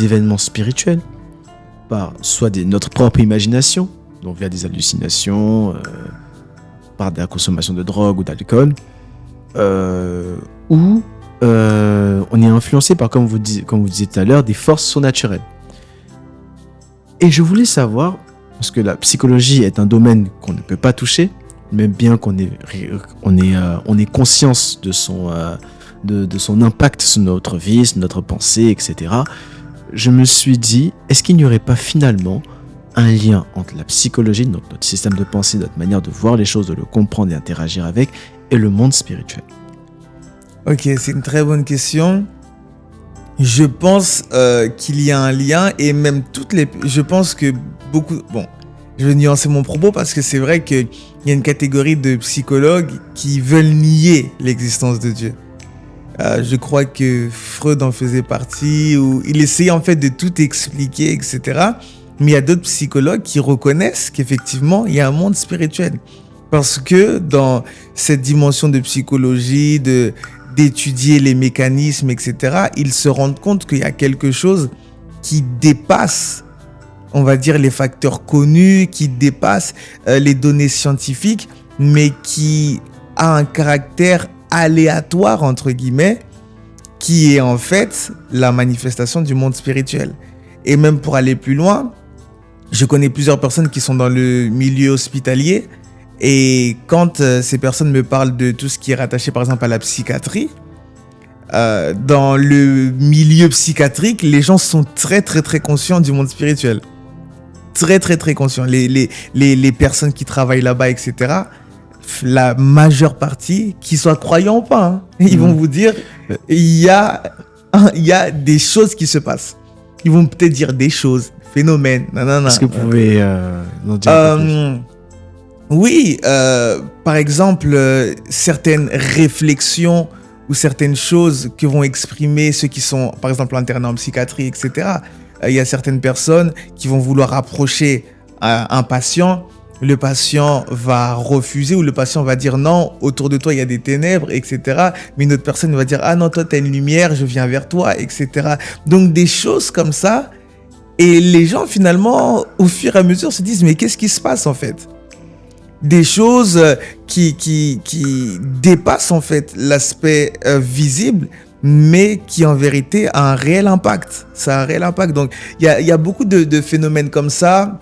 événements spirituels, par soit notre propre imagination, donc via des hallucinations, par de la consommation de drogue ou d'alcool, ou on est influencé par, comme vous disiez tout à l'heure, des forces surnaturelles. Et je voulais savoir, parce que la psychologie est un domaine qu'on ne peut pas toucher, même bien qu'on ait conscience de son impact sur notre vie, sur notre pensée, etc. Je me suis dit, est-ce qu'il n'y aurait pas finalement un lien entre la psychologie, donc notre système de pensée, notre manière de voir les choses, de le comprendre et interagir avec, et le monde spirituel? Ok, c'est une très bonne question. Je pense qu'il y a un lien et même je pense que beaucoup... Bon, je vais nuancer mon propos parce que c'est vrai qu'il y a une catégorie de psychologues qui veulent nier l'existence de Dieu. Je crois que Freud en faisait partie, où il essayait en fait de tout expliquer, etc. Mais il y a d'autres psychologues qui reconnaissent qu'effectivement, il y a un monde spirituel. Parce que dans cette dimension de psychologie, d'étudier les mécanismes, etc., ils se rendent compte qu'il y a quelque chose qui dépasse, on va dire, les facteurs connus, qui dépasse les données scientifiques, mais qui a un caractère aléatoire, entre guillemets, qui est en fait la manifestation du monde spirituel. Et même pour aller plus loin, je connais plusieurs personnes qui sont dans le milieu hospitalier, et quand ces personnes me parlent de tout ce qui est rattaché par exemple à la psychiatrie, dans le milieu psychiatrique, les gens sont très très très conscients du monde spirituel. Très très très conscients. Les personnes qui travaillent là-bas, etc., la majeure partie, qu'ils soient croyants ou pas, hein, ils vont vous dire, il y a des choses qui se passent. Ils vont peut-être dire des choses, phénomènes, nanana. Est-ce que vous pouvez en dire un peu plus? Oui, par exemple, certaines réflexions ou certaines choses que vont exprimer ceux qui sont, par exemple, internés en psychiatrie, etc. Il y a certaines personnes qui vont vouloir approcher un patient. Le patient va refuser ou le patient va dire non, autour de toi il y a des ténèbres, etc. Mais une autre personne va dire ah non, toi tu as une lumière, je viens vers toi, etc. Donc des choses comme ça. Et les gens finalement, au fur et à mesure, se disent mais qu'est-ce qui se passe en fait? Des choses qui dépassent en fait l'aspect visible, mais qui en vérité a un réel impact. Ça a un réel impact. Donc il y a beaucoup de phénomènes comme ça.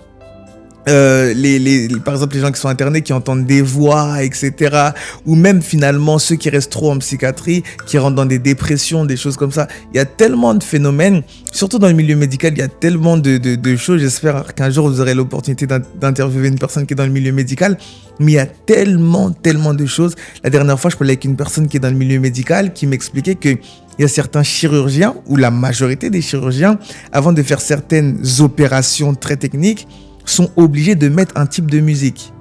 Par exemple, les gens qui sont internés, qui entendent des voix, etc. Ou même finalement ceux qui restent trop en psychiatrie, qui rentrent dans des dépressions, des choses comme ça. Il y a tellement de phénomènes, surtout dans le milieu médical, il y a tellement de choses. J'espère qu'un jour vous aurez l'opportunité d'interviewer une personne qui est dans le milieu médical. Mais il y a tellement de choses. La dernière fois, je parlais avec une personne qui est dans le milieu médical qui m'expliquait qu'il y a certains chirurgiens, ou la majorité des chirurgiens, avant de faire certaines opérations très techniques, sont obligés de mettre un type de musique.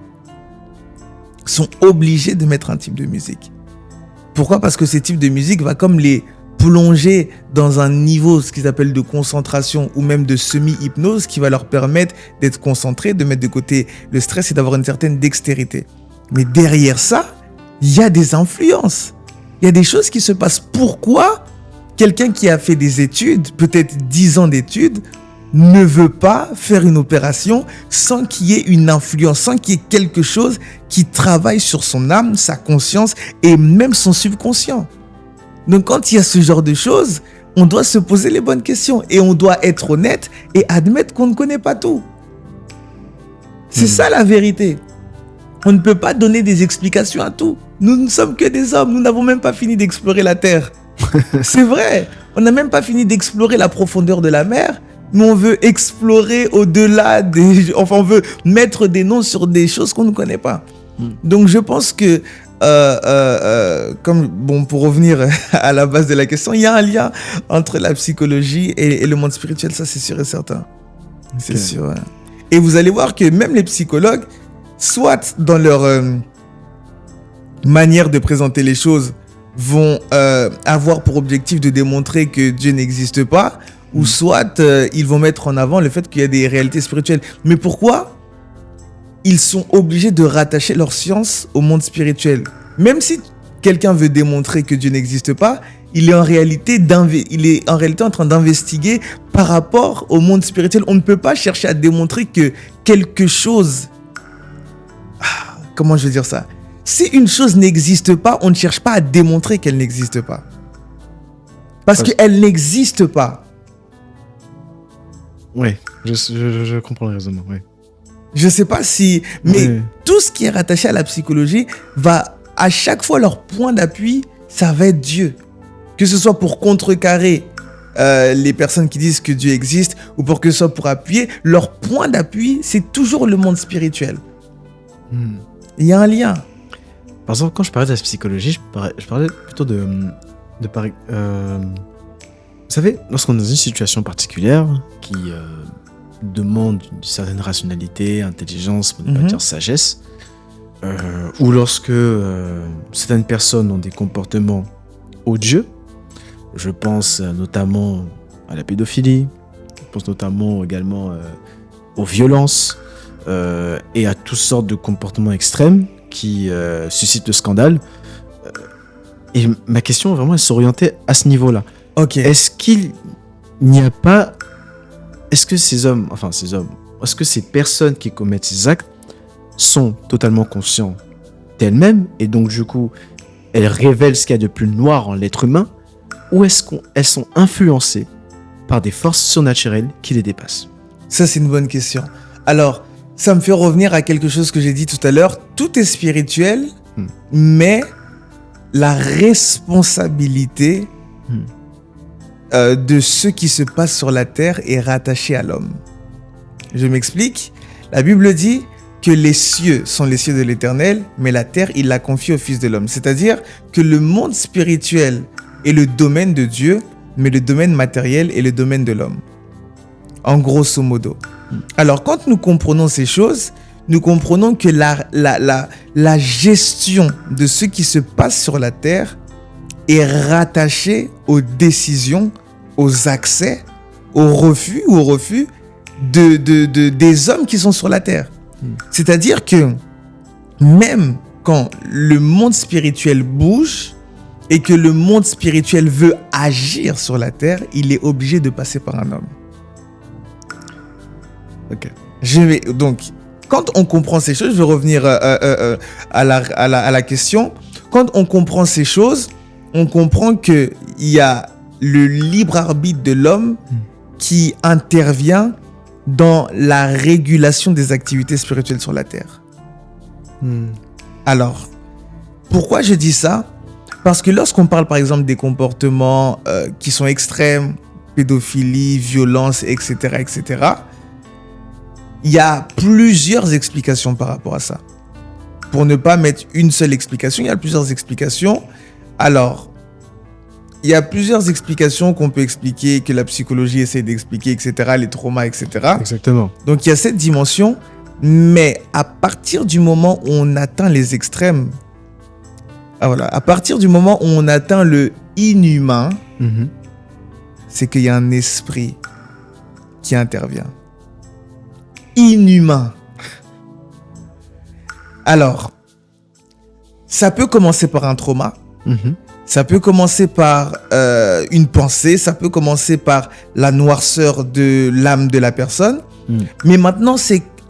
Pourquoi? Parce que ce type de musique va comme les plonger dans un niveau, ce qu'ils appellent de concentration ou même de semi-hypnose, qui va leur permettre d'être concentrés, de mettre de côté le stress et d'avoir une certaine dextérité. Mais derrière ça, il y a des influences. Il y a des choses qui se passent. Pourquoi quelqu'un qui a fait des études, peut-être 10 ans d'études, ne veut pas faire une opération sans qu'il y ait une influence, sans qu'il y ait quelque chose qui travaille sur son âme, sa conscience et même son subconscient. Donc quand il y a ce genre de choses, on doit se poser les bonnes questions et on doit être honnête et admettre qu'on ne connaît pas tout. C'est ça la vérité. On ne peut pas donner des explications à tout. Nous ne sommes que des hommes, nous n'avons même pas fini d'explorer la Terre. C'est vrai, on n'a même pas fini d'explorer la profondeur de la mer, mais on veut explorer au-delà des... Enfin, on veut mettre des noms sur des choses qu'on ne connaît pas. Donc je pense que, pour revenir à la base de la question, il y a un lien entre la psychologie et le monde spirituel, ça c'est sûr et certain. C'est sûr. Ouais. Et vous allez voir que même les psychologues, soit dans leur manière de présenter les choses, vont avoir pour objectif de démontrer que Dieu n'existe pas, ou soit ils vont mettre en avant le fait qu'il y a des réalités spirituelles. Mais pourquoi ils sont obligés de rattacher leur science au monde spirituel? Même si quelqu'un veut démontrer que Dieu n'existe pas, il est en réalité en train d'investiguer par rapport au monde spirituel. On ne peut pas chercher à démontrer que quelque chose... comment je veux dire ça? Si une chose n'existe pas, on ne cherche pas à démontrer qu'elle n'existe pas. Parce qu'elle n'existe pas. Oui, je comprends le raisonnement, oui. Je ne sais pas si... Mais tout ce qui est rattaché à la psychologie va, à chaque fois, leur point d'appui, ça va être Dieu. Que ce soit pour contrecarrer les personnes qui disent que Dieu existe, ou pour que ce soit pour appuyer, leur point d'appui, c'est toujours le monde spirituel. Il y a un lien. Par exemple, quand je parlais de la psychologie, je parlais plutôt de vous savez, lorsqu'on est dans une situation particulière qui demande une certaine rationalité, intelligence, pour ne pas dire sagesse, ou lorsque certaines personnes ont des comportements odieux, je pense notamment à la pédophilie, je pense notamment également aux violences et à toutes sortes de comportements extrêmes qui suscitent le scandale. Et ma question vraiment elle s'orientait à ce niveau-là. Okay. Est-ce qu'il n'y a pas... Est-ce que est-ce que ces personnes qui commettent ces actes sont totalement conscientes d'elles-mêmes et donc du coup, elles révèlent ce qu'il y a de plus noir en l'être humain, ou est-ce qu'elles sont influencées par des forces surnaturelles qui les dépassent? Ça, c'est une bonne question. Alors, ça me fait revenir à quelque chose que j'ai dit tout à l'heure. Tout est spirituel, mais la responsabilité de ce qui se passe sur la terre est rattachée à l'homme. Je m'explique. La Bible dit que les cieux sont les cieux de l'Éternel, mais la terre, il la confie au Fils de l'homme. C'est-à-dire que le monde spirituel est le domaine de Dieu, mais le domaine matériel est le domaine de l'homme. En grosso modo. Alors, quand nous comprenons ces choses, nous comprenons que la gestion de ce qui se passe sur la terre est rattachée aux décisions, aux accès, au refus ou au refus des hommes qui sont sur la terre. C'est-à-dire que même quand le monde spirituel bouge et que le monde spirituel veut agir sur la terre, il est obligé de passer par un homme. Ok. Donc, quand on comprend ces choses, je vais revenir à la question. Quand on comprend ces choses, on comprend qu'il y a le libre arbitre de l'homme qui intervient dans la régulation des activités spirituelles sur la terre. Alors, pourquoi je dis ça? Parce que lorsqu'on parle par exemple des comportements qui sont extrêmes, pédophilie, violence, etc., etc., il y a plusieurs explications par rapport à ça. Pour ne pas mettre une seule explication, il y a plusieurs explications. Alors, il y a plusieurs explications qu'on peut expliquer, que la psychologie essaie d'expliquer, etc., les traumas, etc. Exactement. Donc, il y a cette dimension, mais à partir du moment où on atteint les extrêmes, à partir du moment où on atteint le inhumain, c'est qu'il y a un esprit qui intervient. Inhumain. Alors, Ça peut commencer par un trauma. Mhm. Ça peut commencer par une pensée. Ça peut commencer par la noirceur de l'âme de la personne. Mais maintenant,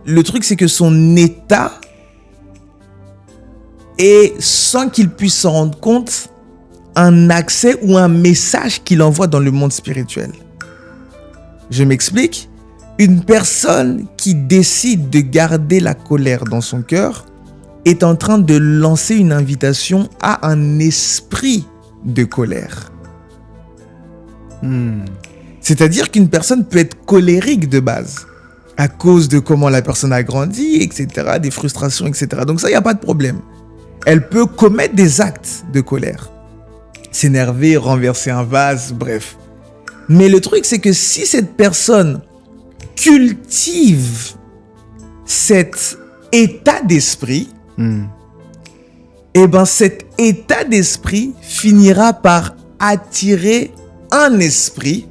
le truc, c'est que son état est, sans qu'il puisse s'en rendre compte, un accès ou un message qu'il envoie dans le monde spirituel. Je m'explique. Une personne qui décide de garder la colère dans son cœur est en train de lancer une invitation à un esprit de colère. C'est-à-dire qu'une personne peut être colérique de base à cause de comment la personne a grandi, etc., des frustrations, etc. Donc ça, il n'y a pas de problème. Elle peut commettre des actes de colère. S'énerver, renverser un vase, bref. Mais le truc, c'est que si cette personne cultive cet état d'esprit, et ben cet état d'esprit finira par attirer un esprit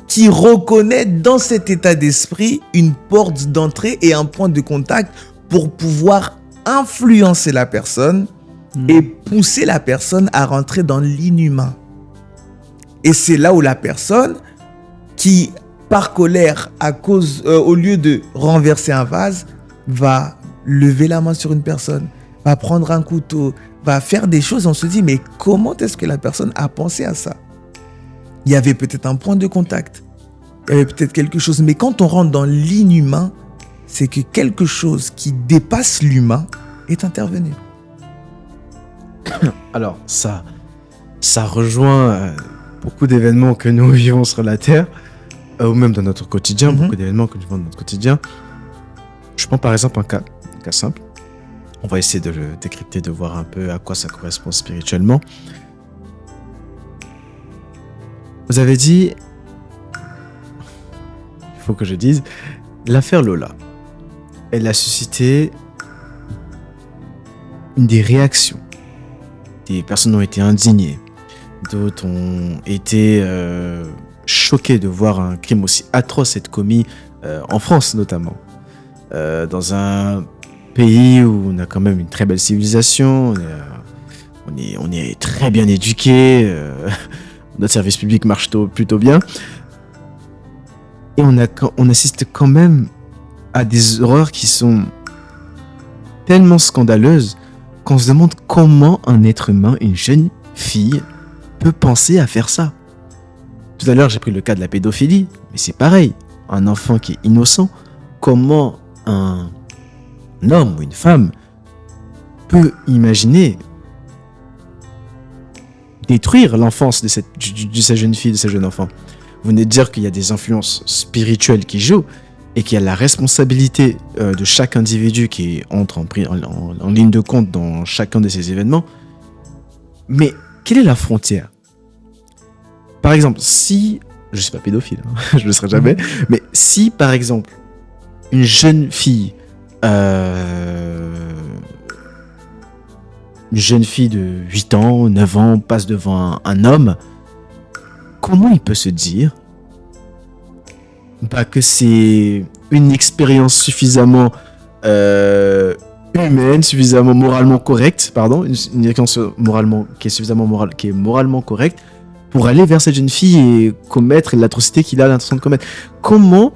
qui reconnaît dans cet état d'esprit une porte d'entrée et un point de contact pour pouvoir influencer la personne et pousser la personne à rentrer dans l'inhumain. Et c'est là où la personne qui, par colère, à cause, au lieu de renverser un vase, va lever la main sur une personne, va prendre un couteau, va faire des choses. On se dit, mais comment est-ce que la personne a pensé à ça? Il y avait peut-être un point de contact. Il y avait peut-être quelque chose. Mais quand on rentre dans l'inhumain, c'est que quelque chose qui dépasse l'humain est intervenu. Alors, ça rejoint beaucoup d'événements que nous vivons sur la Terre, ou même dans notre quotidien, beaucoup d'événements que nous vivons dans notre quotidien. Je prends par exemple un cas simple. On va essayer de le décrypter, de voir un peu à quoi ça correspond spirituellement. Vous avez dit, il faut que je dise, l'affaire Lola, elle a suscité des réactions. Des personnes ont été indignées, d'autres ont été choquées de voir un crime aussi atroce être commis en France notamment. Dans un pays où on a quand même une très belle civilisation, on est très bien éduqués, notre service public marche plutôt bien. Et on assiste quand même à des horreurs qui sont tellement scandaleuses qu'on se demande comment un être humain, une jeune fille, peut penser à faire ça. Tout à l'heure, j'ai pris le cas de la pédophilie, mais c'est pareil. Un enfant qui est innocent, comment un homme ou une femme peut imaginer détruire l'enfance de cette jeune fille, de ce jeune enfant? Vous venez de dire qu'il y a des influences spirituelles qui jouent et qu'il y a la responsabilité de chaque individu qui entre en ligne de compte dans chacun de ces événements. Mais quelle est la frontière? Par exemple, si... Je ne suis pas pédophile, hein, je ne le serai jamais. Mais si, par exemple, une jeune fille... une jeune fille de 8 ans, 9 ans passe devant un homme, comment il peut se dire que c'est une expérience suffisamment humaine, suffisamment moralement correcte, une expérience qui est moralement correcte pour aller vers cette jeune fille et commettre l'atrocité qu'il a l'intention de commettre? Comment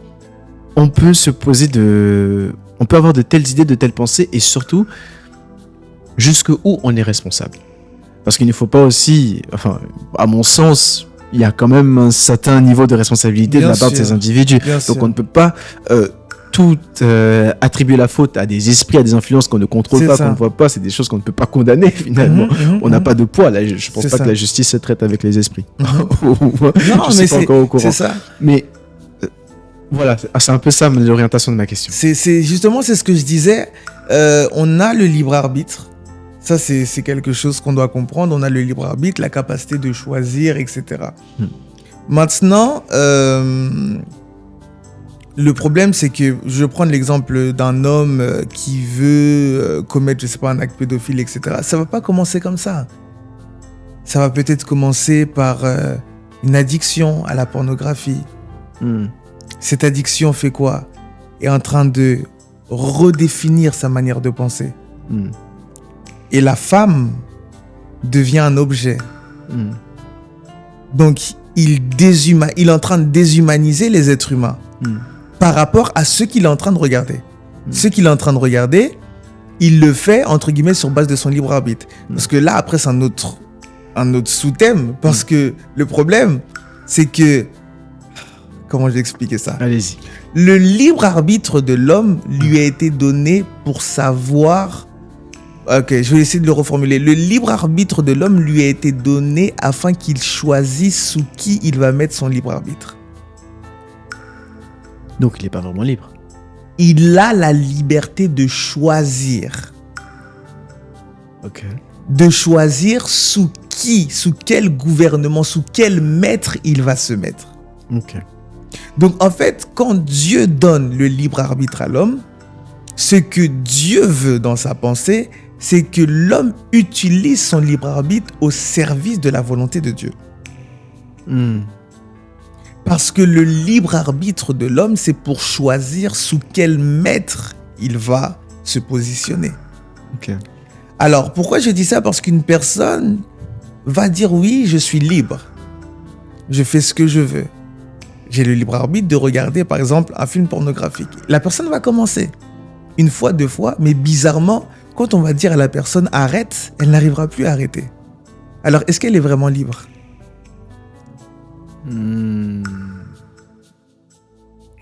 on peut on peut avoir de telles idées, de telles pensées, et surtout jusqu'où on est responsable? Parce qu'il ne faut pas aussi, à mon sens, il y a quand même un certain niveau de responsabilité de la part de ces individus. Donc on ne peut pas tout attribuer la faute à des esprits, à des influences qu'on ne contrôle pas, qu'on ne voit pas. C'est des choses qu'on ne peut pas condamner finalement. On n'a pas de poids. Là, je ne pense pas que la justice se traite avec les esprits. Non, je mais suis pas encore au courant. C'est ça. Mais voilà, c'est un peu ça l'orientation de ma question. C'est justement ce que je disais. On a le libre arbitre. Ça, c'est quelque chose qu'on doit comprendre. On a le libre arbitre, la capacité de choisir, etc. Maintenant, le problème, c'est que je vais prendre l'exemple d'un homme qui veut commettre, je sais pas, un acte pédophile, etc. Ça va pas commencer comme ça. Ça va peut-être commencer par une addiction à la pornographie. Cette addiction fait quoi? Est en train de redéfinir sa manière de penser. et la femme devient un objet. Hmm. Donc, il est en train de déshumaniser les êtres humains par rapport à ce qu'il est en train de regarder. Ce qu'il est en train de regarder, il le fait, entre guillemets, sur base de son libre arbitre. Parce que là, après, c'est un autre sous-thème. Parce que le problème, c'est que... Comment je vais expliquer ça ? Allez-y. Le libre arbitre de l'homme lui a été donné pour savoir... Ok, je vais essayer de le reformuler. Le libre arbitre de l'homme lui a été donné afin qu'il choisisse sous qui il va mettre son libre arbitre. Donc, il n'est pas vraiment libre. Il a la liberté de choisir. Ok. De choisir sous qui, sous quel gouvernement, sous quel maître il va se mettre. Ok. Donc, en fait, quand Dieu donne le libre arbitre à l'homme, ce que Dieu veut dans sa pensée, c'est que l'homme utilise son libre arbitre au service de la volonté de Dieu. Parce que le libre arbitre de l'homme, c'est pour choisir sous quel maître il va se positionner. Ok. Alors, pourquoi je dis ça ? Parce qu'une personne va dire oui, je suis libre. Je fais ce que je veux. J'ai le libre arbitre de regarder, par exemple, un film pornographique. La personne va commencer. Une fois, deux fois, mais bizarrement, quand on va dire à la personne arrête, elle n'arrivera plus à arrêter. Alors, est-ce qu'elle est vraiment libre ?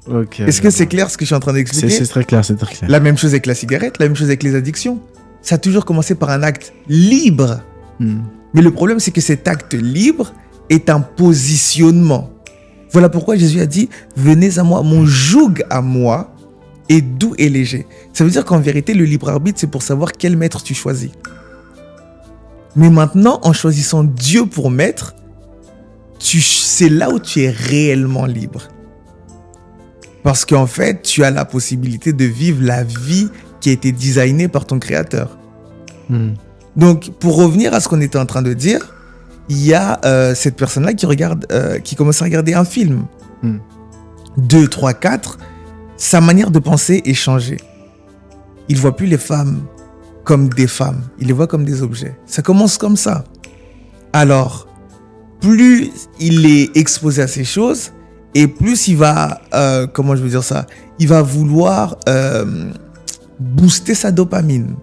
Ok. Est-ce que c'est clair ce que je suis en train d'expliquer ? C'est très clair, c'est très clair. La même chose avec la cigarette, la même chose avec les addictions. Ça a toujours commencé par un acte libre. Mais le problème, c'est que cet acte libre est un positionnement. Voilà pourquoi Jésus a dit « Venez à moi, mon joug à moi est doux et léger ». Ça veut dire qu'en vérité, le libre arbitre, c'est pour savoir quel maître tu choisis. Mais maintenant, en choisissant Dieu pour maître, c'est là où tu es réellement libre. Parce qu'en fait, tu as la possibilité de vivre la vie qui a été designée par ton créateur. Donc, pour revenir à ce qu'on était en train de dire, il y a cette personne-là qui commence à regarder un film. 2, 3, 4, sa manière de penser est changée. Il ne voit plus les femmes comme des femmes, il les voit comme des objets. Ça commence comme ça. Alors, plus il est exposé à ces choses, et plus il va, comment je veux dire ça, il va vouloir booster sa dopamine.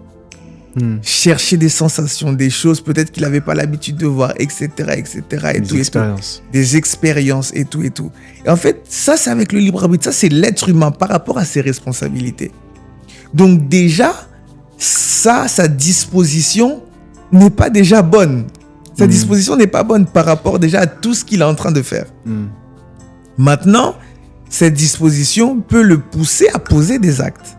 Chercher des sensations, des choses peut-être qu'il n'avait pas l'habitude de voir, etc. Et des expériences. Des expériences et tout. Et en fait, ça, c'est avec le libre arbitre. Ça, c'est l'être humain par rapport à ses responsabilités. Donc déjà, sa disposition n'est pas déjà bonne. Sa disposition n'est pas bonne par rapport déjà à tout ce qu'il est en train de faire. Maintenant, cette disposition peut le pousser à poser des actes.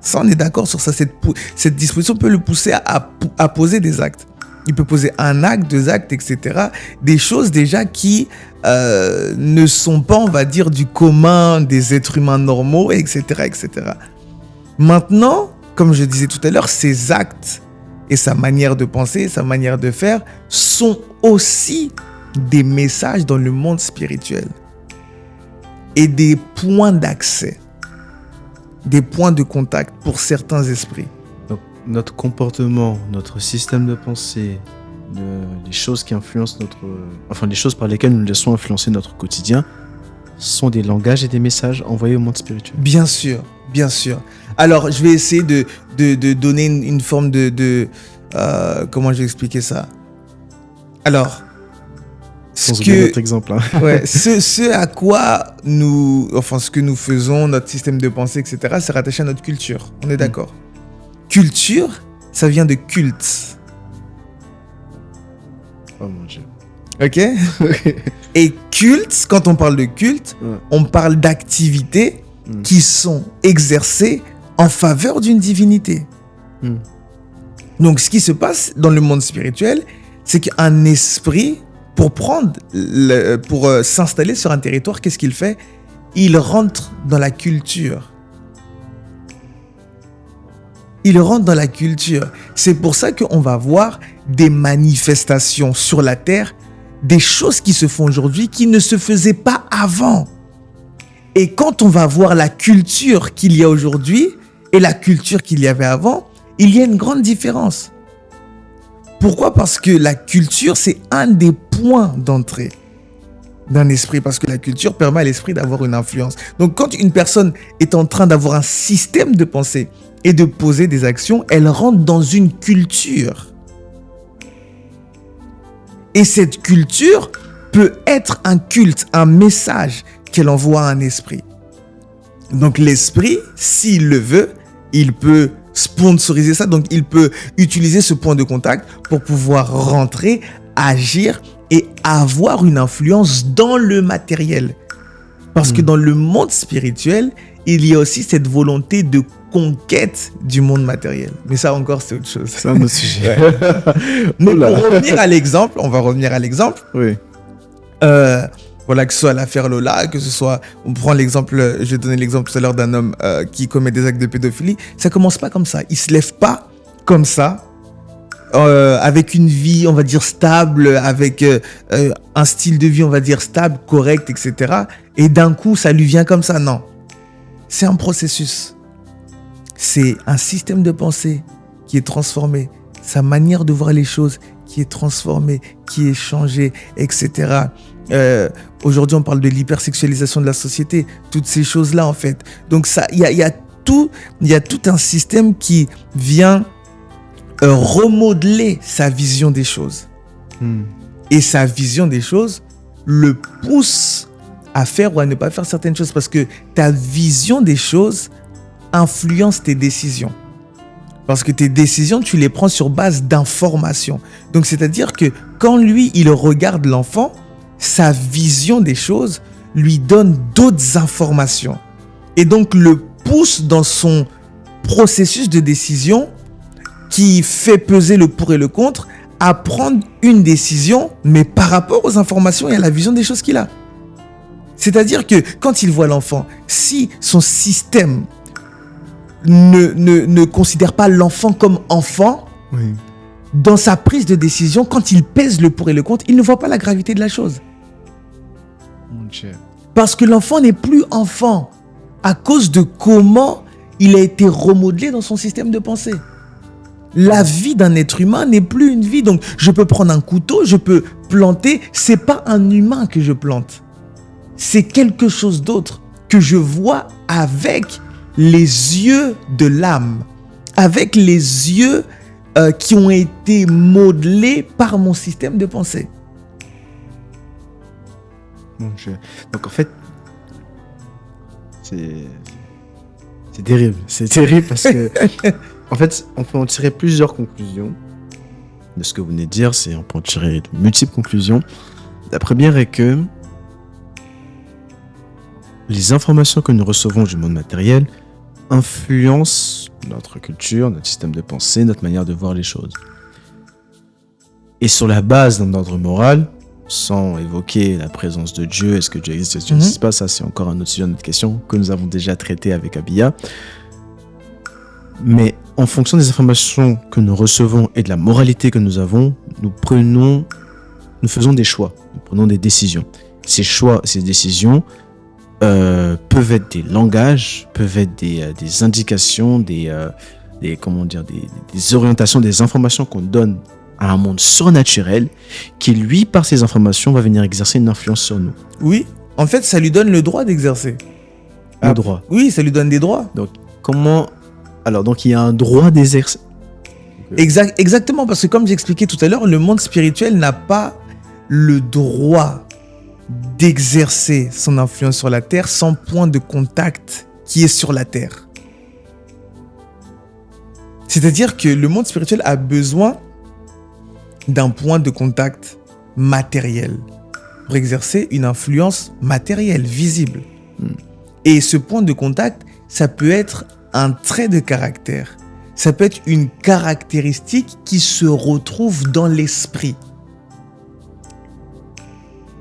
Ça, on est d'accord sur ça. Cette disposition peut le pousser à poser des actes. Il peut poser un acte, 2 actes, etc. Des choses déjà qui ne sont pas, on va dire, du commun des êtres humains normaux, etc. Maintenant, comme je disais tout à l'heure, ces actes et sa manière de penser, sa manière de faire sont aussi des messages dans le monde spirituel et des points d'accès. Des points de contact pour certains esprits. Donc, notre comportement, notre système de pensée, les choses qui influencent les choses par lesquelles nous laissons influencer notre quotidien sont des langages et des messages envoyés au monde spirituel. Bien sûr. Alors, je vais essayer de donner une forme de comment je vais expliquer ça. Alors, notre exemple. Ouais, ce à quoi ce que nous faisons, notre système de pensée, etc., c'est rattaché à notre culture. On est d'accord. Culture, ça vient de culte. Oh mon Dieu. Ok. Et culte, quand on parle de culte, on parle d'activités qui sont exercées en faveur d'une divinité. Donc, ce qui se passe dans le monde spirituel, c'est qu'un esprit, pour s'installer sur un territoire, qu'est-ce qu'il fait ? Il rentre dans la culture. C'est pour ça qu'on va voir des manifestations sur la terre, des choses qui se font aujourd'hui qui ne se faisaient pas avant. Et quand on va voir la culture qu'il y a aujourd'hui et la culture qu'il y avait avant, il y a une grande différence. Pourquoi ? Parce que la culture, c'est un des points d'entrée d'un esprit, parce que la culture permet à l'esprit d'avoir une influence. Donc, quand une personne est en train d'avoir un système de pensée et de poser des actions, elle rentre dans une culture. Et cette culture peut être un culte, un message qu'elle envoie à un esprit. Donc, l'esprit, s'il le veut, il peut sponsoriser ça. Donc, il peut utiliser ce point de contact pour pouvoir rentrer, agir et avoir une influence dans le matériel. Parce que dans le monde spirituel, il y a aussi cette volonté de conquête du monde matériel. Mais ça encore, c'est autre chose. C'est un autre sujet. Ouais. Mais pour revenir à l'exemple, on va revenir à l'exemple. Oui. Voilà, que ce soit l'affaire Lola, que ce soit, on prend l'exemple, je vais donner l'exemple tout à l'heure d'un homme qui commet des actes de pédophilie. Ça commence pas comme ça. Il se lève pas comme ça, avec une vie, on va dire, stable, avec un style de vie, on va dire, stable, correct, etc. Et d'un coup, ça lui vient comme ça. Non. C'est un processus. C'est un système de pensée qui est transformé. Sa manière de voir les choses qui est transformée, qui est changée, etc. Aujourd'hui, on parle de l'hypersexualisation de la société. Toutes ces choses-là, en fait. Donc, il y a tout un système qui vient remodeler sa vision des choses. Et sa vision des choses le pousse à faire ou à ne pas faire certaines choses, parce que ta vision des choses influence tes décisions. Parce que tes décisions, tu les prends sur base d'informations. Donc, c'est-à-dire que quand lui, il regarde l'enfant, sa vision des choses lui donne d'autres informations. Et donc, le pousse dans son processus de décision qui fait peser le pour et le contre à prendre une décision, mais par rapport aux informations et à la vision des choses qu'il a. C'est-à-dire que quand il voit l'enfant, si son système ne considère pas l'enfant comme enfant, Oui. dans sa prise de décision, quand il pèse le pour et le contre, il ne voit pas la gravité de la chose. Mon Dieu. Parce que l'enfant n'est plus enfant à cause de comment il a été remodelé dans son système de pensée. La vie d'un être humain n'est plus une vie. Donc, je peux prendre un couteau, je peux planter. C'est pas un humain que je plante. C'est quelque chose d'autre que je vois avec les yeux de l'âme, avec les yeux qui ont été modelés par mon système de pensée. Mon Dieu. Donc en fait, c'est terrible. C'est terrible parce que, en fait, on peut en tirer plusieurs conclusions de ce que vous venez de dire. On peut en tirer de multiples conclusions. La première est que les informations que nous recevons du monde matériel influencent notre culture, notre système de pensée, notre manière de voir les choses. Et sur la base d'un ordre moral, sans évoquer la présence de Dieu, est-ce que Dieu existe, est-ce que Dieu n'existe pas, ça c'est encore un autre sujet, une autre question que nous avons déjà traité avec Abia. Mais en fonction des informations que nous recevons et de la moralité que nous avons, nous faisons des choix, nous prenons des décisions. Ces choix, ces décisions peuvent être des langages, peuvent être des indications, des orientations, des informations qu'on donne à un monde surnaturel qui, lui, par ces informations, va venir exercer une influence sur nous. Oui, en fait, ça lui donne le droit d'exercer. Le droit. Oui, ça lui donne des droits. Donc, donc il y a un droit d'exercer. Exactement, parce que comme j'expliquais tout à l'heure, le monde spirituel n'a pas le droit d'exercer son influence sur la terre sans point de contact qui est sur la terre. C'est-à-dire que le monde spirituel a besoin d'un point de contact matériel pour exercer une influence matérielle, visible. Et ce point de contact, ça peut être un trait de caractère. Ça peut être une caractéristique qui se retrouve dans l'esprit.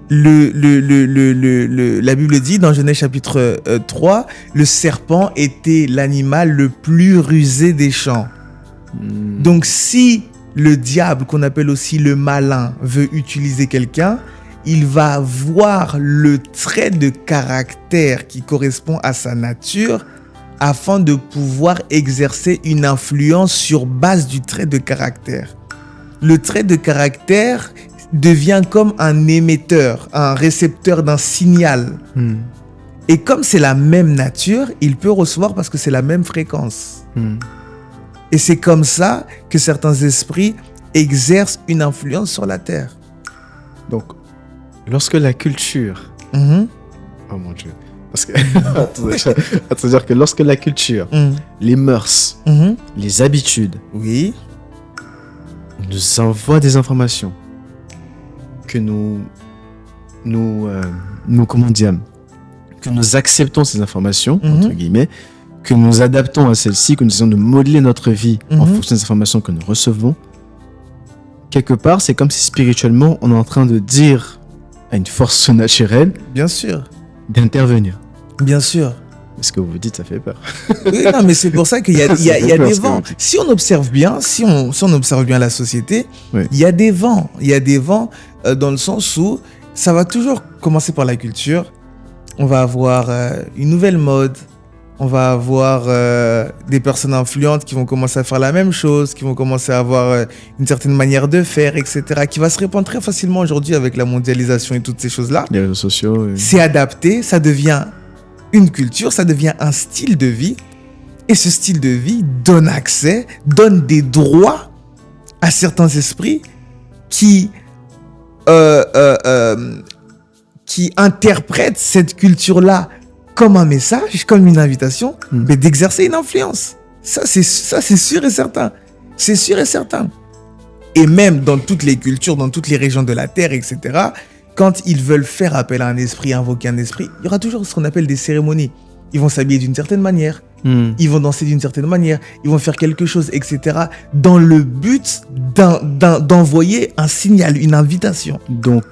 La Bible dit dans Genèse chapitre 3, le serpent était l'animal le plus rusé des champs. Donc si le diable, qu'on appelle aussi le malin, veut utiliser quelqu'un, il va voir le trait de caractère qui correspond à sa nature afin de pouvoir exercer une influence sur base du trait de caractère. le trait de caractère devient comme un émetteur, un récepteur d'un signal. Et comme c'est la même nature, il peut recevoir parce que c'est la même fréquence. Et c'est comme ça que certains esprits exercent une influence sur la Terre. Donc, lorsque la culture... Mhm. Oh mon Dieu. Parce que... C'est-à-dire que lorsque la culture, les mœurs, les habitudes, Oui. nous envoient des informations que comment dire, que nous acceptons ces informations, entre guillemets, que nous adaptons à celles-ci, que nous essayons de modeler notre vie en fonction des informations que nous recevons. Quelque part, c'est comme si spirituellement, on est en train de dire à une force naturelle Bien sûr. d'intervenir. Bien sûr. Ce que vous dites, ça fait peur. Oui, non, mais c'est pour ça qu'il y a, Ça fait des peur, ce que vents. vous dites. Si on observe bien, si on observe bien la société, Oui. il y a des vents. Il y a des vents dans le sens où ça va toujours commencer par la culture. On va avoir une nouvelle mode. On va avoir des personnes influentes qui vont commencer à faire la même chose, qui vont commencer à avoir une certaine manière de faire, etc., qui va se répandre très facilement aujourd'hui avec la mondialisation et toutes ces choses-là. Les réseaux sociaux. C'est adapté, ça devient une culture, ça devient un style de vie. Et ce style de vie donne accès, donne des droits à certains esprits qui interprètent cette culture-là comme un message, comme une invitation, mais d'exercer une influence. Ça, c'est sûr et certain. C'est sûr et certain. Et même dans toutes les cultures, dans toutes les régions de la Terre, etc., quand ils veulent faire appel à un esprit, invoquer un esprit, il y aura toujours ce qu'on appelle des cérémonies. Ils vont s'habiller d'une certaine manière, ils vont danser d'une certaine manière, ils vont faire quelque chose, etc., dans le but d'envoyer un signal, une invitation. Donc,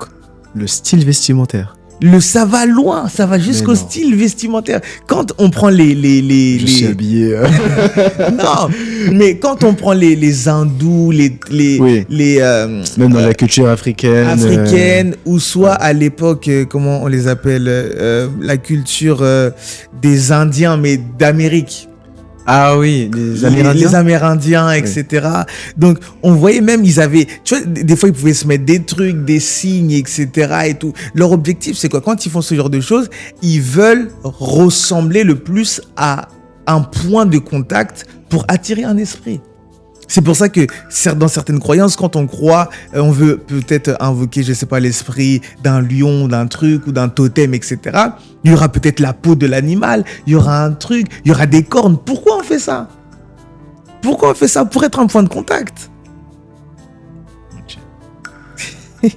le style vestimentaire. Ça va loin, ça va jusqu'au Mais non. style vestimentaire. Quand on prend les Je suis habillé. non, mais quand on prend les hindous, Oui. les Même dans la culture africaine. ou soit à l'époque, comment on les appelle, la culture des Indiens, mais d'Amérique. Ah oui, les Amérindiens. Les Amérindiens, etc. Donc, on voyait même, ils avaient, tu vois, des fois, ils pouvaient se mettre des trucs, des signes, etc. et tout. Leur objectif, c'est quoi? Quand ils font ce genre de choses, ils veulent ressembler le plus à un point de contact pour attirer un esprit. C'est pour ça que dans certaines croyances, quand on croit, on veut peut-être invoquer, je sais pas, l'esprit d'un lion, d'un truc ou d'un totem, etc. Il y aura peut-être la peau de l'animal, il y aura un truc, il y aura des cornes. Pourquoi on fait ça? Pourquoi on fait ça? Pour être un point de contact.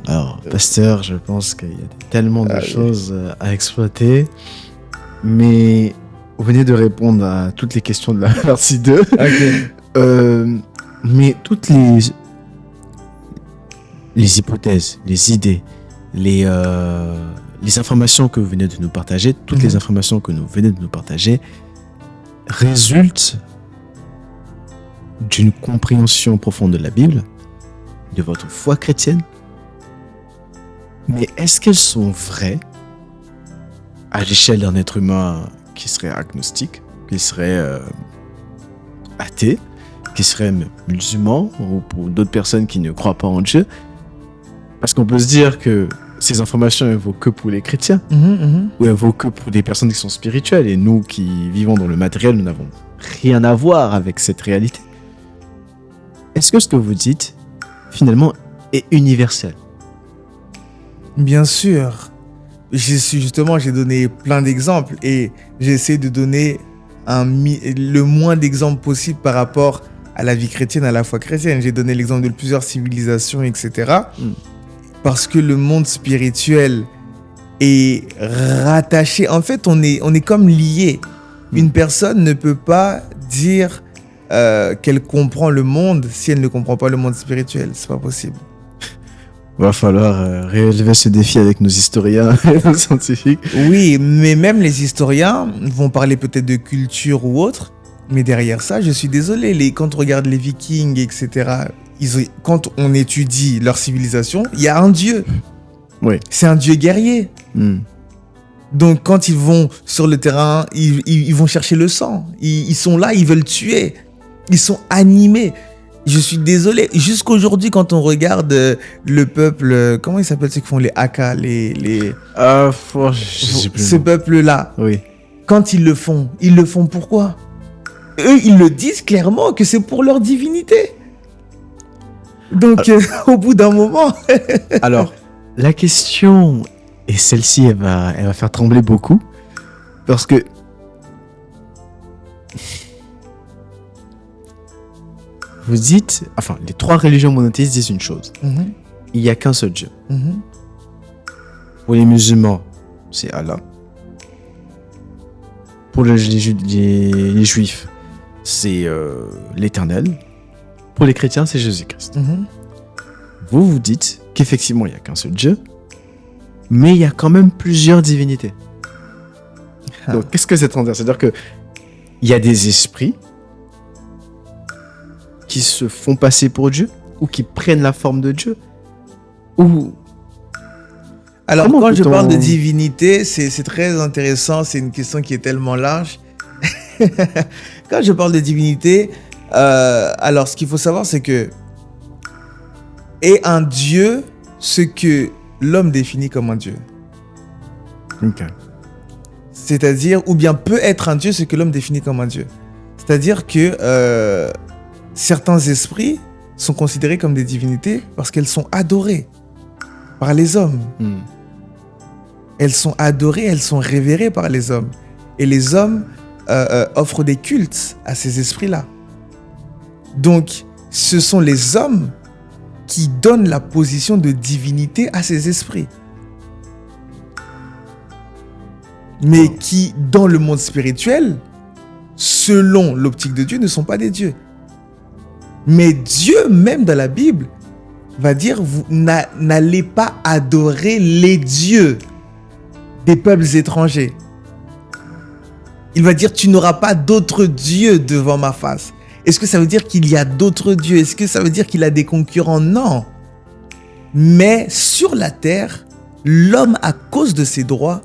Alors, pasteur, je pense qu'il y a tellement de choses à exploiter. Mais vous venez de répondre à toutes les questions de la partie 2. Mais toutes les hypothèses, les idées, les informations que vous venez de nous partager, toutes les informations que vous venez de nous partager résultent d'une compréhension profonde de la Bible, de votre foi chrétienne. Mais est-ce qu'elles sont vraies à l'échelle d'un être humain qui serait agnostique, qui serait athée, qui serait musulman, ou pour d'autres personnes qui ne croient pas en Dieu? Parce qu'on peut se dire que ces informations, elles vaut que pour les chrétiens, ou elles vaut que pour des personnes qui sont spirituelles, et nous qui vivons dans le matériel, nous n'avons rien à voir avec cette réalité. Est-ce que ce que vous dites, finalement, est universel? Bien sûr. J'ai donné plein d'exemples et j'ai essayé de donner le moins d'exemples possible par rapport à la vie chrétienne, à la foi chrétienne. J'ai donné l'exemple de plusieurs civilisations, etc. Parce que le monde spirituel est rattaché. En fait, on est comme liés. Une personne ne peut pas dire qu'elle comprend le monde si elle ne comprend pas le monde spirituel. C'est pas possible. Va falloir relever ce défi avec nos historiens et nos scientifiques. Oui, mais même les historiens vont parler peut-être de culture ou autre, mais derrière ça, je suis désolé, quand on regarde les Vikings, etc., quand on étudie leur civilisation, il y a un dieu. Oui. C'est un dieu guerrier. Donc, quand ils vont sur le terrain, ils vont chercher le sang. Ils sont là, ils veulent tuer. Ils sont animés. Je suis désolé. Jusqu'aujourd'hui, quand on regarde le peuple, comment ils s'appellent ceux qui font les Haka, Je sais plus. ce peuple-là, Oui. quand ils le font pourquoi? Eux, ils le disent clairement que c'est pour leur divinité. Donc, au bout d'un moment... Alors, la question, et celle-ci, elle va faire trembler beaucoup, parce que vous dites, enfin, les 3 religions monothéistes disent une chose. Mhm, Il n'y a qu'un seul Dieu. mhm. Pour les musulmans, c'est Allah. Pour les juifs, c'est l'Éternel. Pour les chrétiens, c'est Jésus-Christ. Mhm. Vous, vous dites qu'effectivement, il n'y a qu'un seul Dieu, mais il y a quand même plusieurs divinités. Ah. Donc, qu'est-ce que c'est en dire? C'est-à-dire qu'il y a des esprits qui se font passer pour Dieu, ou qui prennent la forme de Dieu, ou... Alors, Comment quand je peut-on- parle de divinité, c'est très intéressant. C'est une question qui est tellement large. Quand je parle de divinité, alors ce qu'il faut savoir, c'est que est un Dieu ce que l'homme définit comme un Dieu. Ok. C'est-à-dire, ou bien peut être un Dieu ce que l'homme définit comme un Dieu. C'est-à-dire que certains esprits sont considérés comme des divinités parce qu'elles sont adorées par les hommes. Hmm. Elles sont adorées, elles sont révérées par les hommes. Et les hommes offrent des cultes à ces esprits-là. Donc, ce sont les hommes qui donnent la position de divinité à ces esprits. Mais qui, dans le monde spirituel, selon l'optique de Dieu, ne sont pas des dieux. Mais Dieu, même dans la Bible, va dire, vous n'allez pas adorer les dieux des peuples étrangers. Il va dire, tu n'auras pas d'autres dieux devant ma face. Est-ce que ça veut dire qu'il y a d'autres dieux? Est-ce que ça veut dire qu'il a des concurrents? Non. Mais sur la terre, l'homme, à cause de ses droits,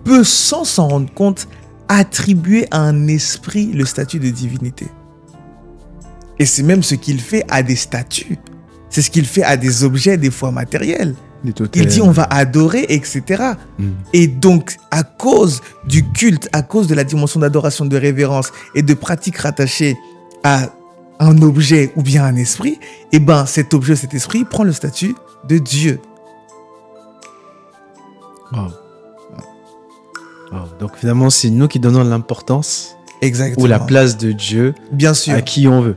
peut, sans s'en rendre compte, attribuer à un esprit le statut de divinité. Et c'est même ce qu'il fait à des statues. C'est ce qu'il fait à des objets, des fois matériels. Il dit on va adorer, etc. Et donc, à cause du culte, à cause de la dimension d'adoration, de révérence et de pratique rattachée à un objet ou bien un esprit, eh ben, cet objet, cet esprit prend le statut de Dieu. Wow. Wow. Donc finalement, c'est nous qui donnons l'importance Exactement. ou la place de Dieu Bien sûr. à qui on veut.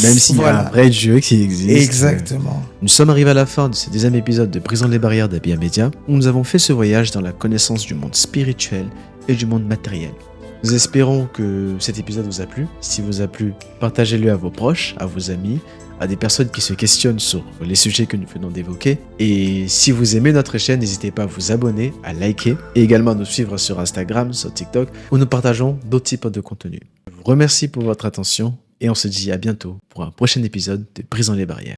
Même s'il y a un vrai Dieu qui existe. Exactement. Nous sommes arrivés à la fin de ce 2e épisode de Brisons les barrières d'Abia Media, où nous avons fait ce voyage dans la connaissance du monde spirituel et du monde matériel. Nous espérons que cet épisode vous a plu. Si vous a plu, partagez-le à vos proches, à vos amis, à des personnes qui se questionnent sur les sujets que nous venons d'évoquer. Et si vous aimez notre chaîne, n'hésitez pas à vous abonner, à liker et également à nous suivre sur Instagram, sur TikTok, où nous partageons d'autres types de contenus. Je vous remercie pour votre attention et on se dit à bientôt pour un prochain épisode de Brisons les barrières.